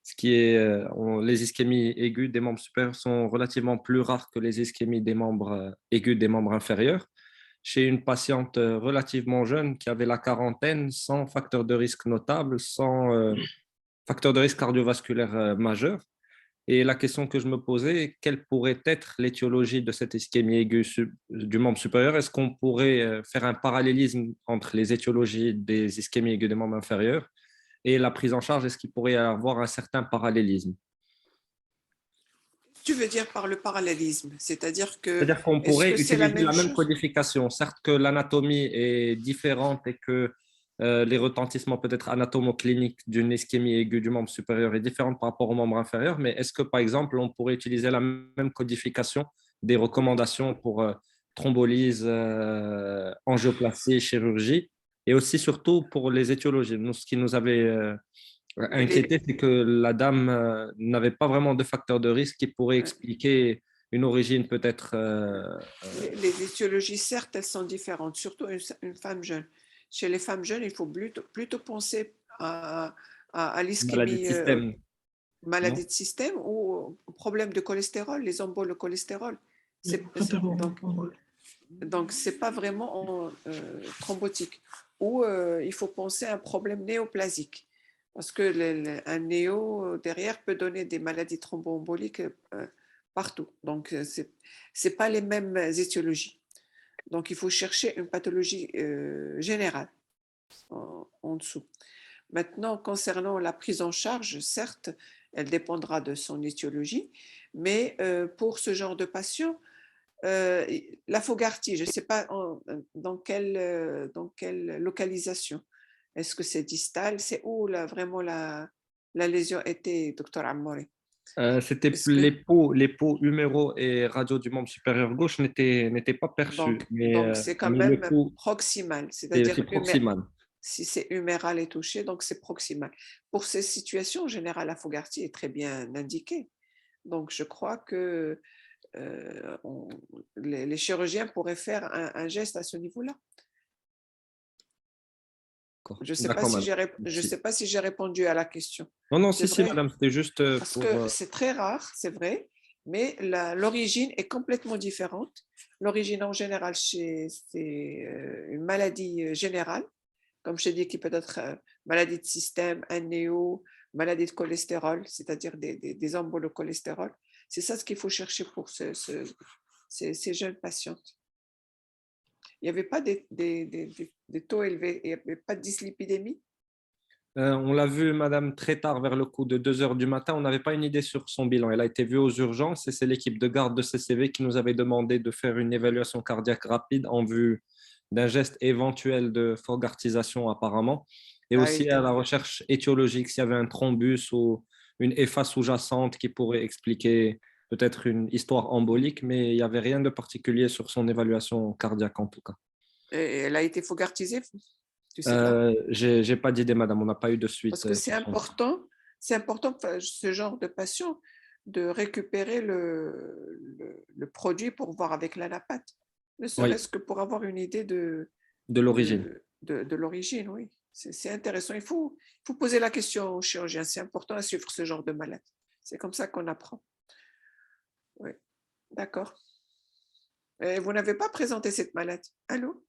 Ce qui est, les ischémies aiguës des membres supérieurs sont relativement plus rares que les ischémies des membres aigus des membres inférieurs. Chez une patiente relativement jeune qui avait la quarantaine, sans facteur de risque notable, sans facteur de risque cardiovasculaire majeur. Et la question que je me posais, quelle pourrait être l'étiologie de cette ischémie aiguë du membre supérieur? Est-ce qu'on pourrait faire un parallélisme entre les étiologies des ischémies aiguës des membres inférieurs et la prise en charge, est-ce qu'il pourrait y avoir un certain parallélisme? Tu veux dire par le parallélisme, c'est-à-dire que C'est-à-dire qu'on est-ce pourrait que c'est la utiliser même la même chose? codification. Certes que l'anatomie est différente et que les retentissements peut-être anatomocliniques d'une ischémie aiguë du membre supérieur est différente par rapport au membre inférieur, mais est-ce que par exemple on pourrait utiliser la même codification des recommandations pour thrombolyse, angioplastie, chirurgie et aussi surtout pour les étiologies. Nous, ce qui nous avait inquiété, c'est que la dame n'avait pas vraiment de facteur de risque qui pourrait expliquer une origine peut-être. Les étiologies, certes, elles sont différentes, surtout une femme jeune. Chez les femmes jeunes, il faut plutôt penser à Maladie de l'ischémie, système, non? maladie de système ou au problème de cholestérol, les emboles au cholestérol. Donc, ce n'est pas vraiment thrombotique. Ou il faut penser à un problème néoplasique. Parce que un néo derrière peut donner des maladies thromboemboliques partout. Donc, ce n'est pas les mêmes étiologies. Donc, il faut chercher une pathologie générale en dessous. Maintenant, concernant la prise en charge, certes, elle dépendra de son étiologie, mais pour ce genre de patient, la Fogarty, je ne sais pas dans quelle localisation. Est-ce que c'est distal? C'est où vraiment la lésion était, docteur Ammori? C'était Est-ce que... les peaux huméraux et radio du membre supérieur gauche n'étaient pas perçus, Donc c'est quand mais le même coup, proximal, c'est c'est-à-dire proximal. si c'est huméral et touché, donc c'est proximal. Pour ces situations, en général, la Fogarty est très bien indiquée. Donc je crois que les chirurgiens pourraient faire un geste à ce niveau-là. Je ne sais pas D'accord, si madame. je sais pas si j'ai répondu à la question. Non, non, C'est si, vrai, madame, c'était juste parce pour. que c'est très rare, c'est vrai, mais l'origine est complètement différente. L'origine en général, c'est une maladie générale, comme je t'ai dit, qui peut être maladie de système, un néo, maladie de cholestérol, c'est-à-dire des emboles au cholestérol. C'est ça ce qu'il faut chercher pour ces jeunes patientes. Il n'y avait pas des taux élevés, il n'y avait pas de dyslipidémie. On l'a vu, madame, très tard, vers le coup de 2 heures du matin. On n'avait pas une idée sur son bilan. Elle a été vue aux urgences et c'est l'équipe de garde de CCV qui nous avait demandé de faire une évaluation cardiaque rapide en vue d'un geste éventuel de fogartisation apparemment. Et aussi à la recherche étiologique, s'il y avait un thrombus ou une EFA sous-jacente qui pourrait expliquer peut-être une histoire embolique, mais il n'y avait rien de particulier sur son évaluation cardiaque en tout cas. Et elle a été fogartisée, tu sais pas? J'ai pas d'idée, madame, on n'a pas eu de suite. Parce que c'est important pour ce genre de patient de récupérer le produit pour voir avec l'anapathe, ne serait-ce que pour avoir une idée de l'origine. De l'origine, oui. C'est intéressant. Il faut poser la question au chirurgien. C'est important à suivre ce genre de malade. C'est comme ça qu'on apprend. Oui, d'accord. Et vous n'avez pas présenté cette malade? Allô?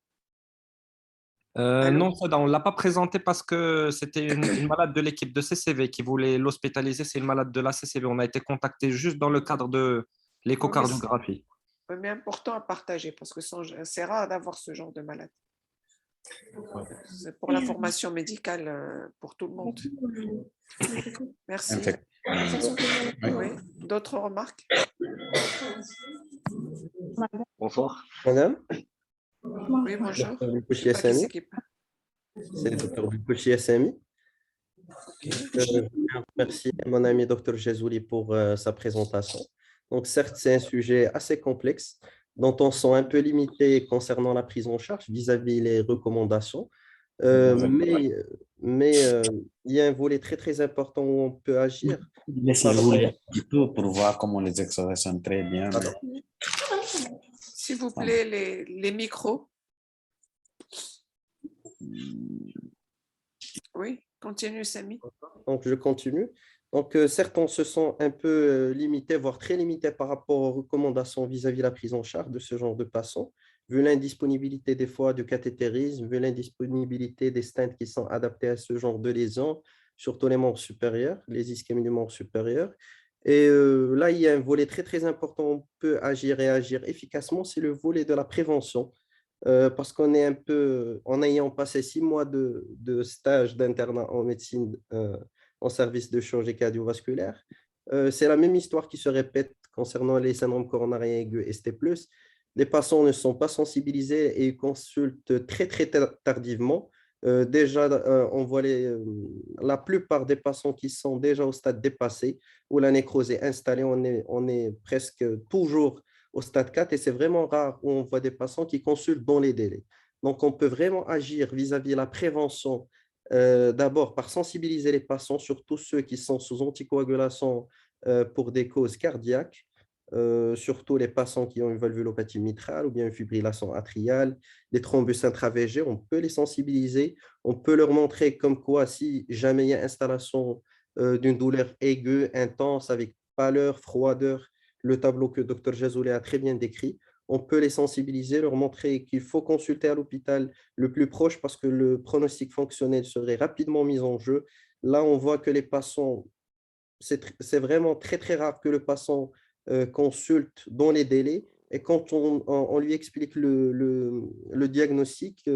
Non, on ne l'a pas présenté parce que c'était une malade de l'équipe de CCV qui voulait l'hospitaliser. C'est une malade de la CCV. On a été contacté juste dans le cadre de l'échocardiographie. Mais important à partager parce que c'est rare d'avoir ce genre de malade. C'est pour la formation médicale pour tout le monde. Merci. Oui. D'autres remarques? Bonjour, madame. Oui, bonjour. Dr. Bikouchi SMI. C'est le Dr. Bikouchi SMI. Je remercie mon ami Dr. Jezouli pour sa présentation. Donc, certes, c'est un sujet assez complexe dont on sent un peu limité concernant la prise en charge vis-à-vis les recommandations. Mais il y a un volet très, très important où on peut agir. Laissez rouler un petit peu pour voir comment les extraits sont très bien. S'il vous plaît, les micros. Oui, continue, Samy. Donc, je continue. Donc, certes, on se sent un peu limité, voire très limité par rapport aux recommandations vis-à-vis de la prise en charge de ce genre de patients, vu l'indisponibilité des fois du cathétérisme, vu l'indisponibilité des stents qui sont adaptés à ce genre de lésions, surtout les membres supérieurs, les ischémies du membre supérieur. Et là, il y a un volet très, très important. On peut agir et agir efficacement, c'est le volet de la prévention. parce qu'on est un peu, en ayant passé 6 mois de stage d'internat en médecine en service de chirurgie cardiovasculaire, c'est la même histoire qui se répète concernant les syndromes coronariens aigus ST+. Les patients ne sont pas sensibilisés et ils consultent très, très tardivement. Déjà, on voit la plupart des patients qui sont déjà au stade dépassé, où la nécrose est installée, on est presque toujours au stade 4 et c'est vraiment rare où on voit des patients qui consultent dans les délais. Donc, on peut vraiment agir vis-à-vis de la prévention, d'abord par sensibiliser les patients, surtout ceux qui sont sous anticoagulation pour des causes cardiaques, surtout les patients qui ont une valvulopathie mitrale ou bien une fibrillation atriale, les thrombus intravégés, on peut les sensibiliser, on peut leur montrer comme quoi si jamais il y a installation d'une douleur aiguë, intense, avec pâleur, froideur, le tableau que Dr Jazouli a très bien décrit, on peut les sensibiliser, leur montrer qu'il faut consulter à l'hôpital le plus proche parce que le pronostic fonctionnel serait rapidement mis en jeu. Là, on voit que les patients, c'est vraiment très, très rare que le patient consulte dans les délais. Et quand on lui explique le diagnostic,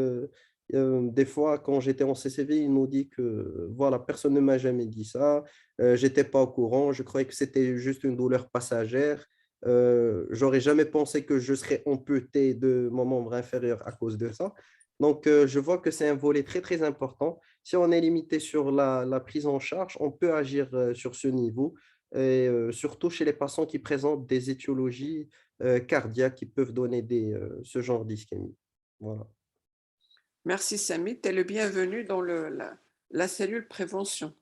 des fois, quand j'étais en CCV, il nous dit que voilà, personne ne m'a jamais dit ça, j'étais pas au courant, je croyais que c'était juste une douleur passagère. J'aurais jamais pensé que je serais amputé de mon membre inférieur à cause de ça. Donc, je vois que c'est un volet très, très important. Si on est limité sur la prise en charge, on peut agir sur ce niveau, et surtout chez les patients qui présentent des étiologies cardiaques qui peuvent donner ce genre d'ischémie. Voilà. Merci Samy, tu es le bienvenu dans la cellule prévention.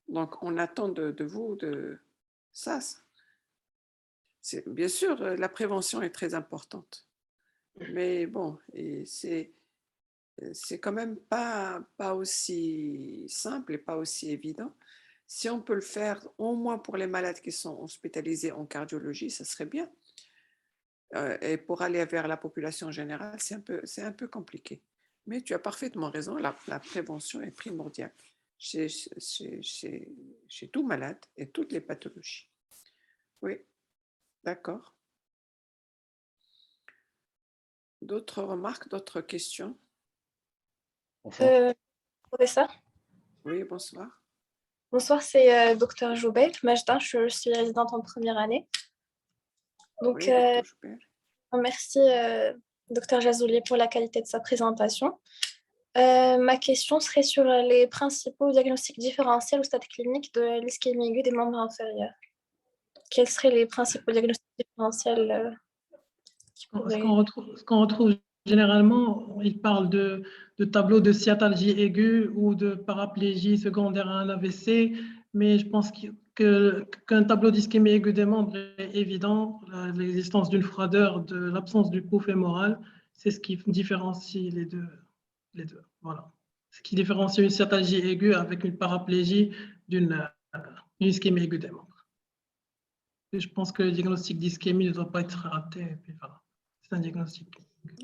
Donc, on attend de vous de ça. Bien sûr, la prévention est très importante. Mais bon, c'est quand même pas aussi simple et pas aussi évident. Si on peut le faire, au moins pour les malades qui sont hospitalisés en cardiologie, ça serait bien. Et pour aller vers la population générale, c'est un peu compliqué. Mais tu as parfaitement raison, la prévention est primordiale chez tout malade et toutes les pathologies. Oui, d'accord. D'autres remarques, d'autres questions? Professeur, Oui, bonsoir. bonsoir, c'est Dr Joubert Majda, je suis résidente en première année. Donc, Oui, Dr. Joubert. merci Dr Jazouli pour la qualité de sa présentation. Ma question serait sur les principaux diagnostics différentiels au stade clinique de l'ischémie aiguë des membres inférieurs. Quels seraient les principaux diagnostics différentiels Ce qu'on retrouve généralement, il parle de tableau de sciatalgie aiguë ou de paraplégie secondaire à un AVC, mais je pense qu'un tableau d'ischémie aiguë des membres est évident. L'existence d'une froideur, de l'absence du pouls fémoral, c'est ce qui différencie les deux. Voilà. Ce qui différencie une sciatalgie aiguë avec une paraplégie d'une ischémie aiguë des membres. Et je pense que le diagnostic d'ischémie ne doit pas être raté. Et puis voilà. C'est un diagnostic.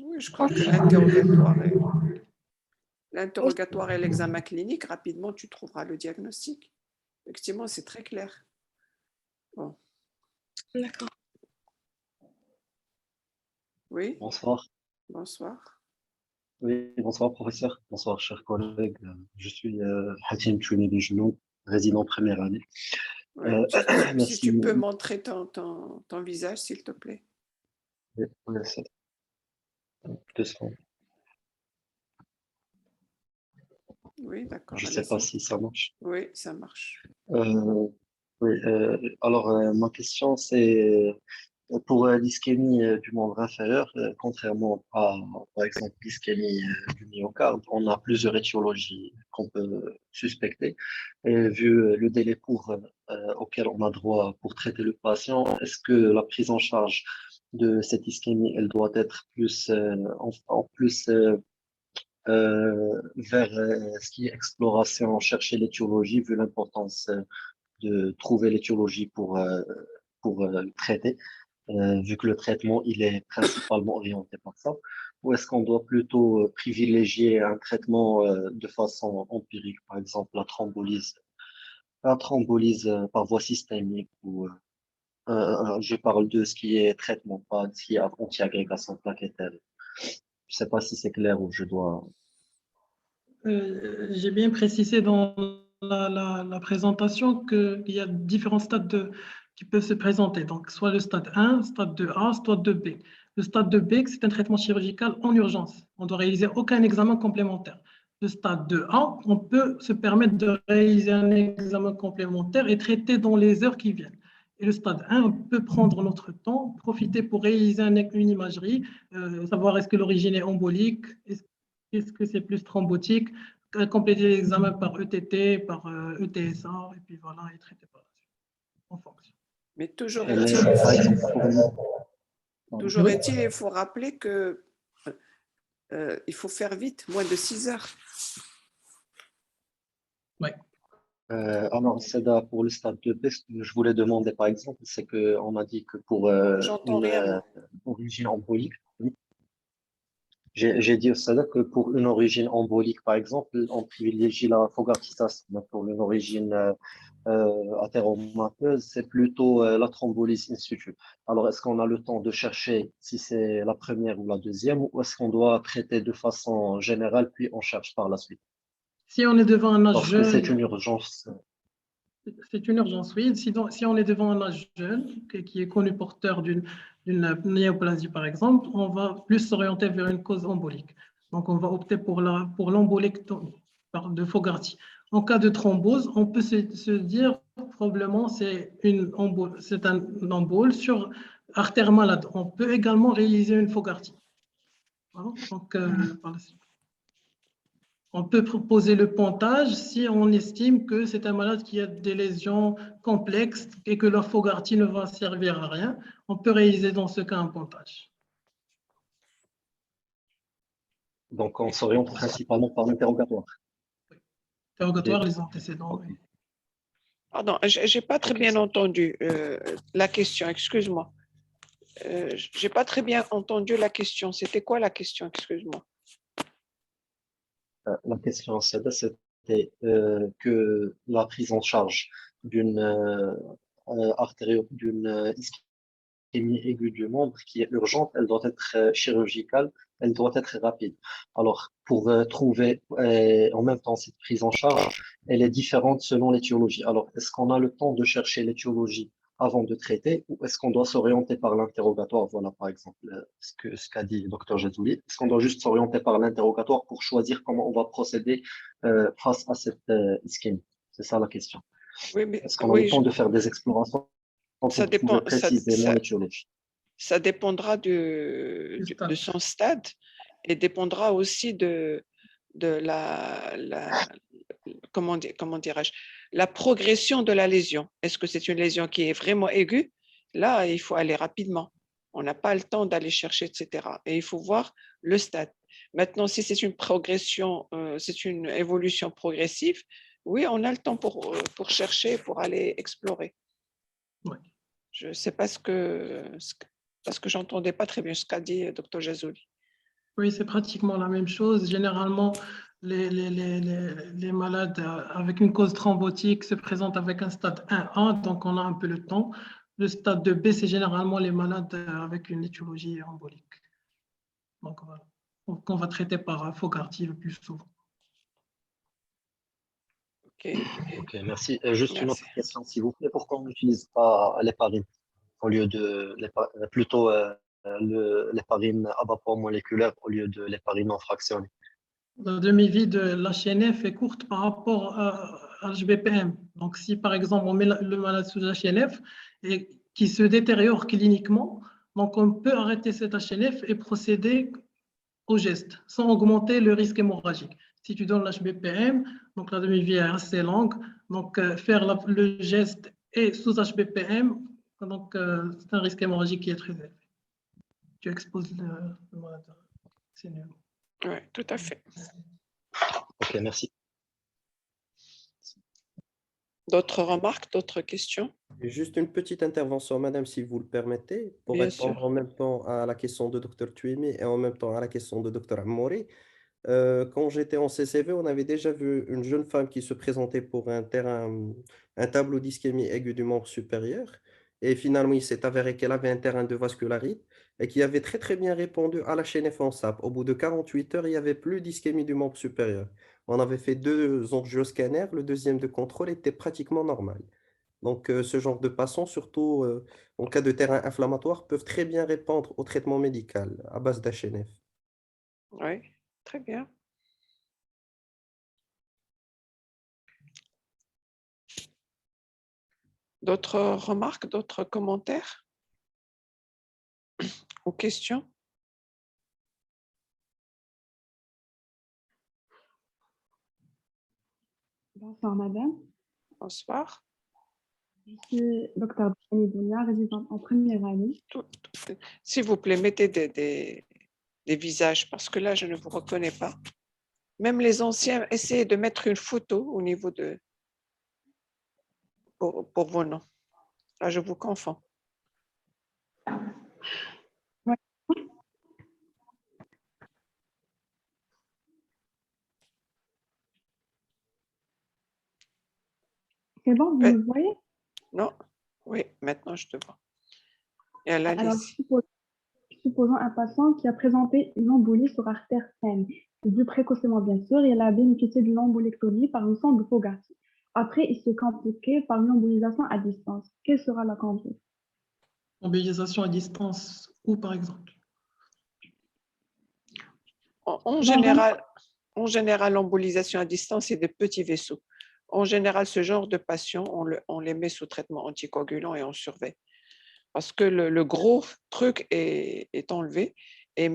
Oui, je crois que l'interrogatoire et l'examen clinique, rapidement, tu trouveras le diagnostic. Effectivement, c'est très clair. Bon. D'accord. Oui. Bonsoir. Bonsoir. Oui, bonsoir professeur. Bonsoir chers collègues. Je suis Hatim Chouni Bijlou, résident première année. Ouais. Merci. Si tu peux montrer ton visage, s'il te plaît. Oui, merci. 2 secondes. Oui, d'accord. Je ne sais pas si ça marche. Oui, ça marche. Oui, alors ma question c'est pour l'ischémie du membre inférieur, contrairement à par exemple l'ischémie du myocarde, on a plusieurs étiologies qu'on peut suspecter. Et vu le délai court auquel on a droit pour traiter le patient, est-ce que la prise en charge de cette ischémie, elle doit être plus en plus vers ce qui est exploration, chercher l'étiologie, vu l'importance de trouver l'étiologie pour le traiter, vu que le traitement, il est principalement orienté par ça, ou est-ce qu'on doit plutôt privilégier un traitement de façon empirique, par exemple la thrombolyse par voie systémique, ou je parle de ce qui est traitement, pas de ce qui est anti-agrégation plaquettaire. Je ne sais pas si c'est clair ou je dois. J'ai bien précisé dans la présentation qu'il y a différents stades qui peuvent se présenter. Donc, soit le stade 1, stade 2A, stade 2B. Le stade 2B, c'est un traitement chirurgical en urgence. On ne doit réaliser aucun examen complémentaire. Le stade 2A, on peut se permettre de réaliser un examen complémentaire et traiter dans les heures qui viennent. Et le stade 1, on peut prendre notre temps, profiter pour réaliser une imagerie, savoir est-ce que l'origine est embolique, est-ce que c'est plus thrombotique, compléter l'examen par ETT, par ETSA, et puis voilà, et traiter par la suite, en fonction. Mais toujours Mais, est-il, par exemple, toujours est-il, il faut rappeler que il faut faire vite, moins de 6 heures. Oui. Alors, Seda, pour le stade 2B, ce que je voulais demander, par exemple, c'est qu'on a dit que pour J'entends une rien, moi. origine embolique, j'ai dit au Sada que pour une origine embolique, par exemple, on privilégie la fogartisation. Mais pour une origine athéromateuse, c'est plutôt la thrombolyse in situ. Alors, est-ce qu'on a le temps de chercher si c'est la première ou la deuxième, ou est-ce qu'on doit traiter de façon générale, puis on cherche par la suite? Si on est devant un âge Parce que c'est jeune, une urgence. c'est une urgence, oui. Si on est devant un âge jeune qui est connu porteur d'une néoplasie, par exemple, on va plus s'orienter vers une cause embolique. Donc, on va opter pour l'embolectomie de Fogarty. En cas de thrombose, on peut se dire probablement c'est un embole sur artère malade. On peut également réaliser une Fogarty. Voilà. Donc, par la suite. On peut proposer le pontage si on estime que c'est un malade qui a des lésions complexes et que la Fogarty ne va servir à rien. On peut réaliser dans ce cas un pontage. Donc, on s'oriente principalement par l'interrogatoire. Interrogatoire, les antécédents. Oui. Pardon, je n'ai pas très bien entendu la question, excuse-moi. Je n'ai pas très bien entendu la question. C'était quoi la question, excuse-moi? La question, c'était que la prise en charge d'une d'une ischémie aiguë du membre qui est urgente, elle doit être chirurgicale, elle doit être rapide. Alors, pour trouver en même temps cette prise en charge, elle est différente selon l'étiologie. Alors, est-ce qu'on a le temps de chercher l'étiologie avant de traiter ou est-ce qu'on doit s'orienter par l'interrogatoire? Voilà, par exemple, ce qu'a dit le docteur Jazouli. Est-ce qu'on doit juste s'orienter par l'interrogatoire pour choisir comment on va procéder face à cette ischémie? C'est ça la question. Oui, mais Est-ce qu'on a le temps de faire des explorations pour ça trouver dépend, précisément l'étiologie? ça dépendra de son stade et dépendra aussi de comment dirais-je, la progression de la lésion. Est-ce que c'est une lésion qui est vraiment aiguë? Là, il faut aller rapidement. On n'a pas le temps d'aller chercher, etc. Et il faut voir le stade. Maintenant, si c'est une progression, c'est une évolution progressive, oui, on a le temps pour chercher, pour aller explorer. Ouais. Je ne sais pas parce que j'entendais pas très bien ce qu'a dit Dr Jazouli. Oui, c'est pratiquement la même chose. Généralement, les malades avec une cause thrombotique se présentent avec un stade 1A, donc on a un peu le temps. Le stade 2B, c'est généralement les malades avec une étiologie embolique. Donc, voilà. Qu'on va traiter par Fogarty le plus souvent. Ok, merci. Juste une Merci. autre question, s'il vous plaît. Pourquoi on n'utilise pas l'héparine au lieu de plutôt l'héparine abapomoléculaire au lieu de l'héparine non fractionnée? La demi-vie de l'HNF est courte par rapport à l'HBPM. Donc, si par exemple on met le malade sous HNF et qui se détériore cliniquement, donc on peut arrêter cet HNF et procéder au geste sans augmenter le risque hémorragique. Si tu donnes l'HBPM, donc la demi-vie est assez longue, donc faire le geste et sous HBPM, donc c'est un risque hémorragique qui est très élevé. Tu exposes le malade. C'est nul. Oui, tout à fait. Ok, merci. D'autres remarques, d'autres questions? Juste une petite intervention, madame, si vous le permettez, pour Bien répondre sûr. en même temps à la question de Dr Tuimi et en même temps à la question de Dr Amouri. Quand j'étais en CCV, on avait déjà vu une jeune femme qui se présentait pour un tableau d'ischémie aiguë du membre supérieur. Et finalement, il s'est avéré qu'elle avait un terrain de vascularite et qui avait très très bien répondu à la chaîne en SAP. Au bout de 48 heures, il n'y avait plus d'ischémie du membre supérieur. On avait fait 2 angioscanners, le deuxième de contrôle était pratiquement normal. Donc, ce genre de patients, surtout en cas de terrain inflammatoire, peuvent très bien répondre au traitement médical à base d'HNF. Oui, très bien. D'autres remarques, d'autres commentaires ou questions? Bonsoir madame, Bonsoir. je suis docteur Dounia, résidente en première année. S'il vous plaît, mettez des visages parce que là, je ne vous reconnais pas. Même les anciens, essayez de mettre une photo au niveau de pour vos noms. Là, je vous confonds. Ouais. C'est bon, vous me voyez? Non? Oui, maintenant je te vois. Et elle a Alors, laissé. supposons un patient qui a présenté une embolie sur artère saine, vu précocement bien sûr, et elle a bénéficié d'une embolectomie par une sonde de Fogarty. Après, il s'est compliqué par une embolisation à distance. Quelle sera la conduite? Embolisation à distance, où par exemple? En général, l'embolisation à distance, c'est des petits vaisseaux. En général, ce genre de patients, on les met sous traitement anticoagulant et on surveille. Parce que le gros truc est enlevé et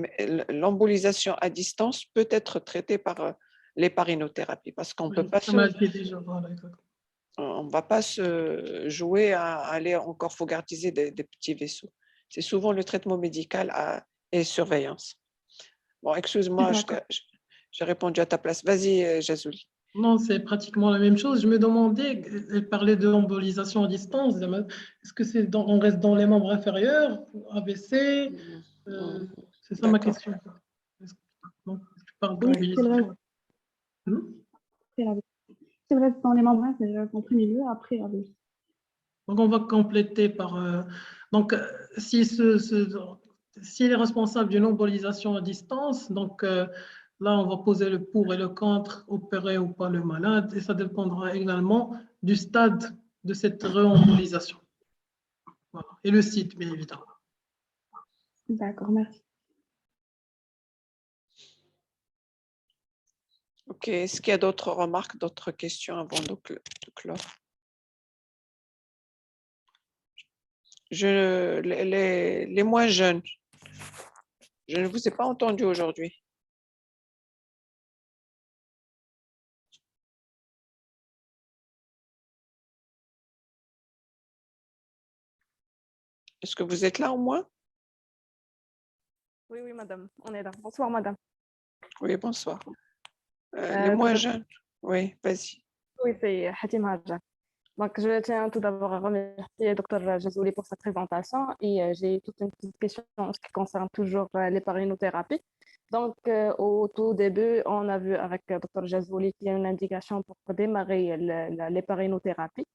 l'embolisation à distance peut être traitée par l'héparinothérapie parce qu'on peut pas on ne va pas se jouer à aller encore fogartiser des petits vaisseaux. C'est souvent le traitement médical et surveillance. Bon, excuse-moi, j'ai répondu à ta place. Vas-y, Jazouli. Non, c'est pratiquement la même chose. Je me demandais, elle parlait de l'embolisation à distance. Est-ce que on reste dans les membres inférieurs, AVC? C'est ça ma question. Donc, tu parles d'embolisation. C'est vrai, dans les membres inférieurs en premier lieu, après AVC. Donc, on va compléter par... donc, s'il est responsable d'une embolisation à distance, donc là, on va poser le pour et le contre, opérer ou pas le malade, et ça dépendra également du stade de cette réembolisation. Voilà. Et le site, bien évidemment. D'accord, merci. Ok, est-ce qu'il y a d'autres remarques, d'autres questions avant de clore? Les moins jeunes, je ne vous ai pas entendu aujourd'hui. Est-ce que vous êtes là au moins? Oui, madame, on est là. Bonsoir, madame. Oui, bonsoir. Les moins jeunes, oui, vas-y. Oui, c'est Hatim Hadja. Donc, je tiens tout d'abord à remercier Dr Jazouli pour sa présentation et j'ai toute une petite question en ce qui concerne toujours l'héparinothérapie. Donc, au tout début, on a vu avec Dr Jazouli qu'il y a une indication pour démarrer l'héparinothérapie.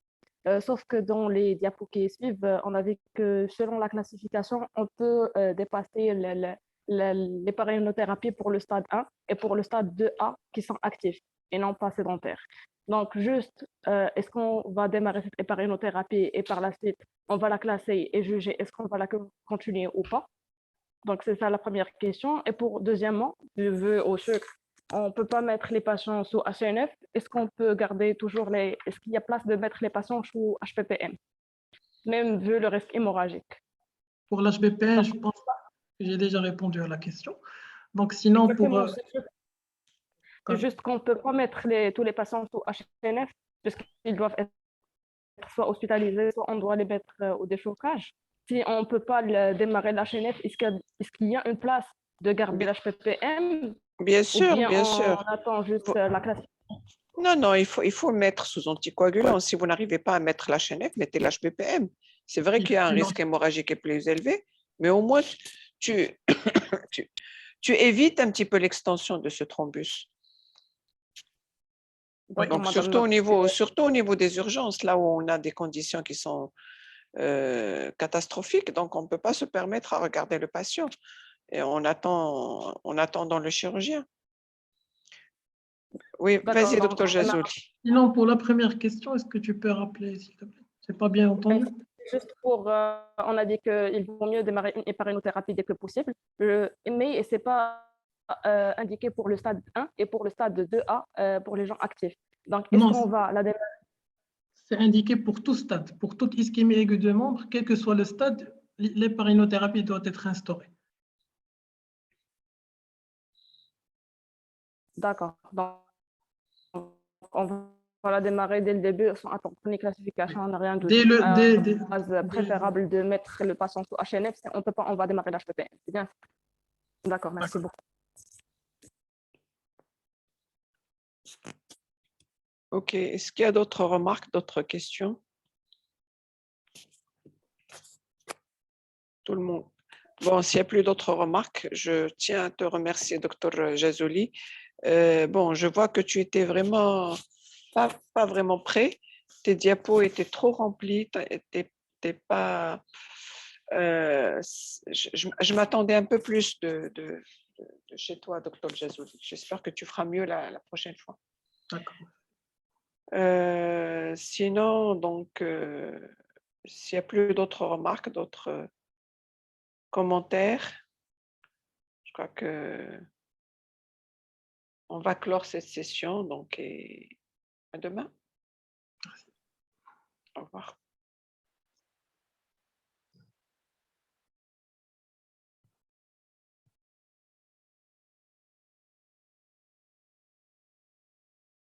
Sauf que dans les diapos qui suivent, on a vu que selon la classification, on peut dépasser l'héparinothérapie pour le stade 1 et pour le stade 2A qui sont actifs et non pas sédentaires. Donc, juste, est-ce qu'on va démarrer cette héparinothérapie et par la suite, on va la classer et juger est-ce qu'on va la continuer ou pas? Donc, c'est ça la première question. Et pour deuxièmement, vu au sucre, on ne peut pas mettre les patients sous HNF. Est-ce qu'on peut garder toujours est-ce qu'il y a place de mettre les patients sous HPPM, même vu le risque hémorragique? Pour l'HPPM, je pense que j'ai déjà répondu à la question. Donc, sinon, c'est juste qu'on ne peut pas mettre tous les patients sous HNF, puisqu'ils doivent être soit hospitalisés, soit on doit les mettre au déchocage. Si on ne peut pas démarrer l'HNF, est-ce qu'il y a une place de garder l'HPPM? Bien sûr, bien sûr. On attend juste la classification. Non, il faut le mettre sous anticoagulant. Si vous n'arrivez pas à mettre l'HNF, mettez l'HPPM. C'est vrai qu'il y a un risque hémorragique plus élevé, mais au moins, tu évites un petit peu l'extension de ce thrombus. Donc, surtout au niveau des urgences, là où on a des conditions qui sont catastrophique, donc on ne peut pas se permettre à regarder le patient. Et on attend dans le chirurgien. Oui, vas-y, docteur Jazouli. Sinon, pour la première question, est-ce que tu peux rappeler, s'il te plaît? Je n'ai pas bien entendu. Juste pour, on a dit qu'il vaut mieux démarrer une héparinothérapie dès que possible, mais ce n'est pas indiqué pour le stade 1 et pour le stade 2A pour les gens actifs. Donc, est-ce qu'on va la démarrer? C'est indiqué pour tout stade, pour toute ischémie aiguë de membre, quel que soit le stade, l'héparinothérapie doit être instaurée. D'accord. Donc, on va la démarrer dès le début sans attendre ni classification, on n'a rien de préférable de mettre le patient sous HNF, on peut pas, on va démarrer l'HPPM. C'est bien. D'accord, merci beaucoup. Ok, est-ce qu'il y a d'autres remarques, d'autres questions? Tout le monde. Bon, s'il n'y a plus d'autres remarques, je tiens à te remercier, docteur Jazouli. Bon, je vois que tu étais vraiment pas vraiment prêt. Tes diapos étaient trop remplis. T'es pas. Je m'attendais un peu plus de chez toi, docteur Jazouli. J'espère que tu feras mieux la prochaine fois. D'accord. Sinon, donc, s'il n'y a plus d'autres remarques, d'autres commentaires, je crois que on va clore cette session. Donc, et à demain. Au revoir.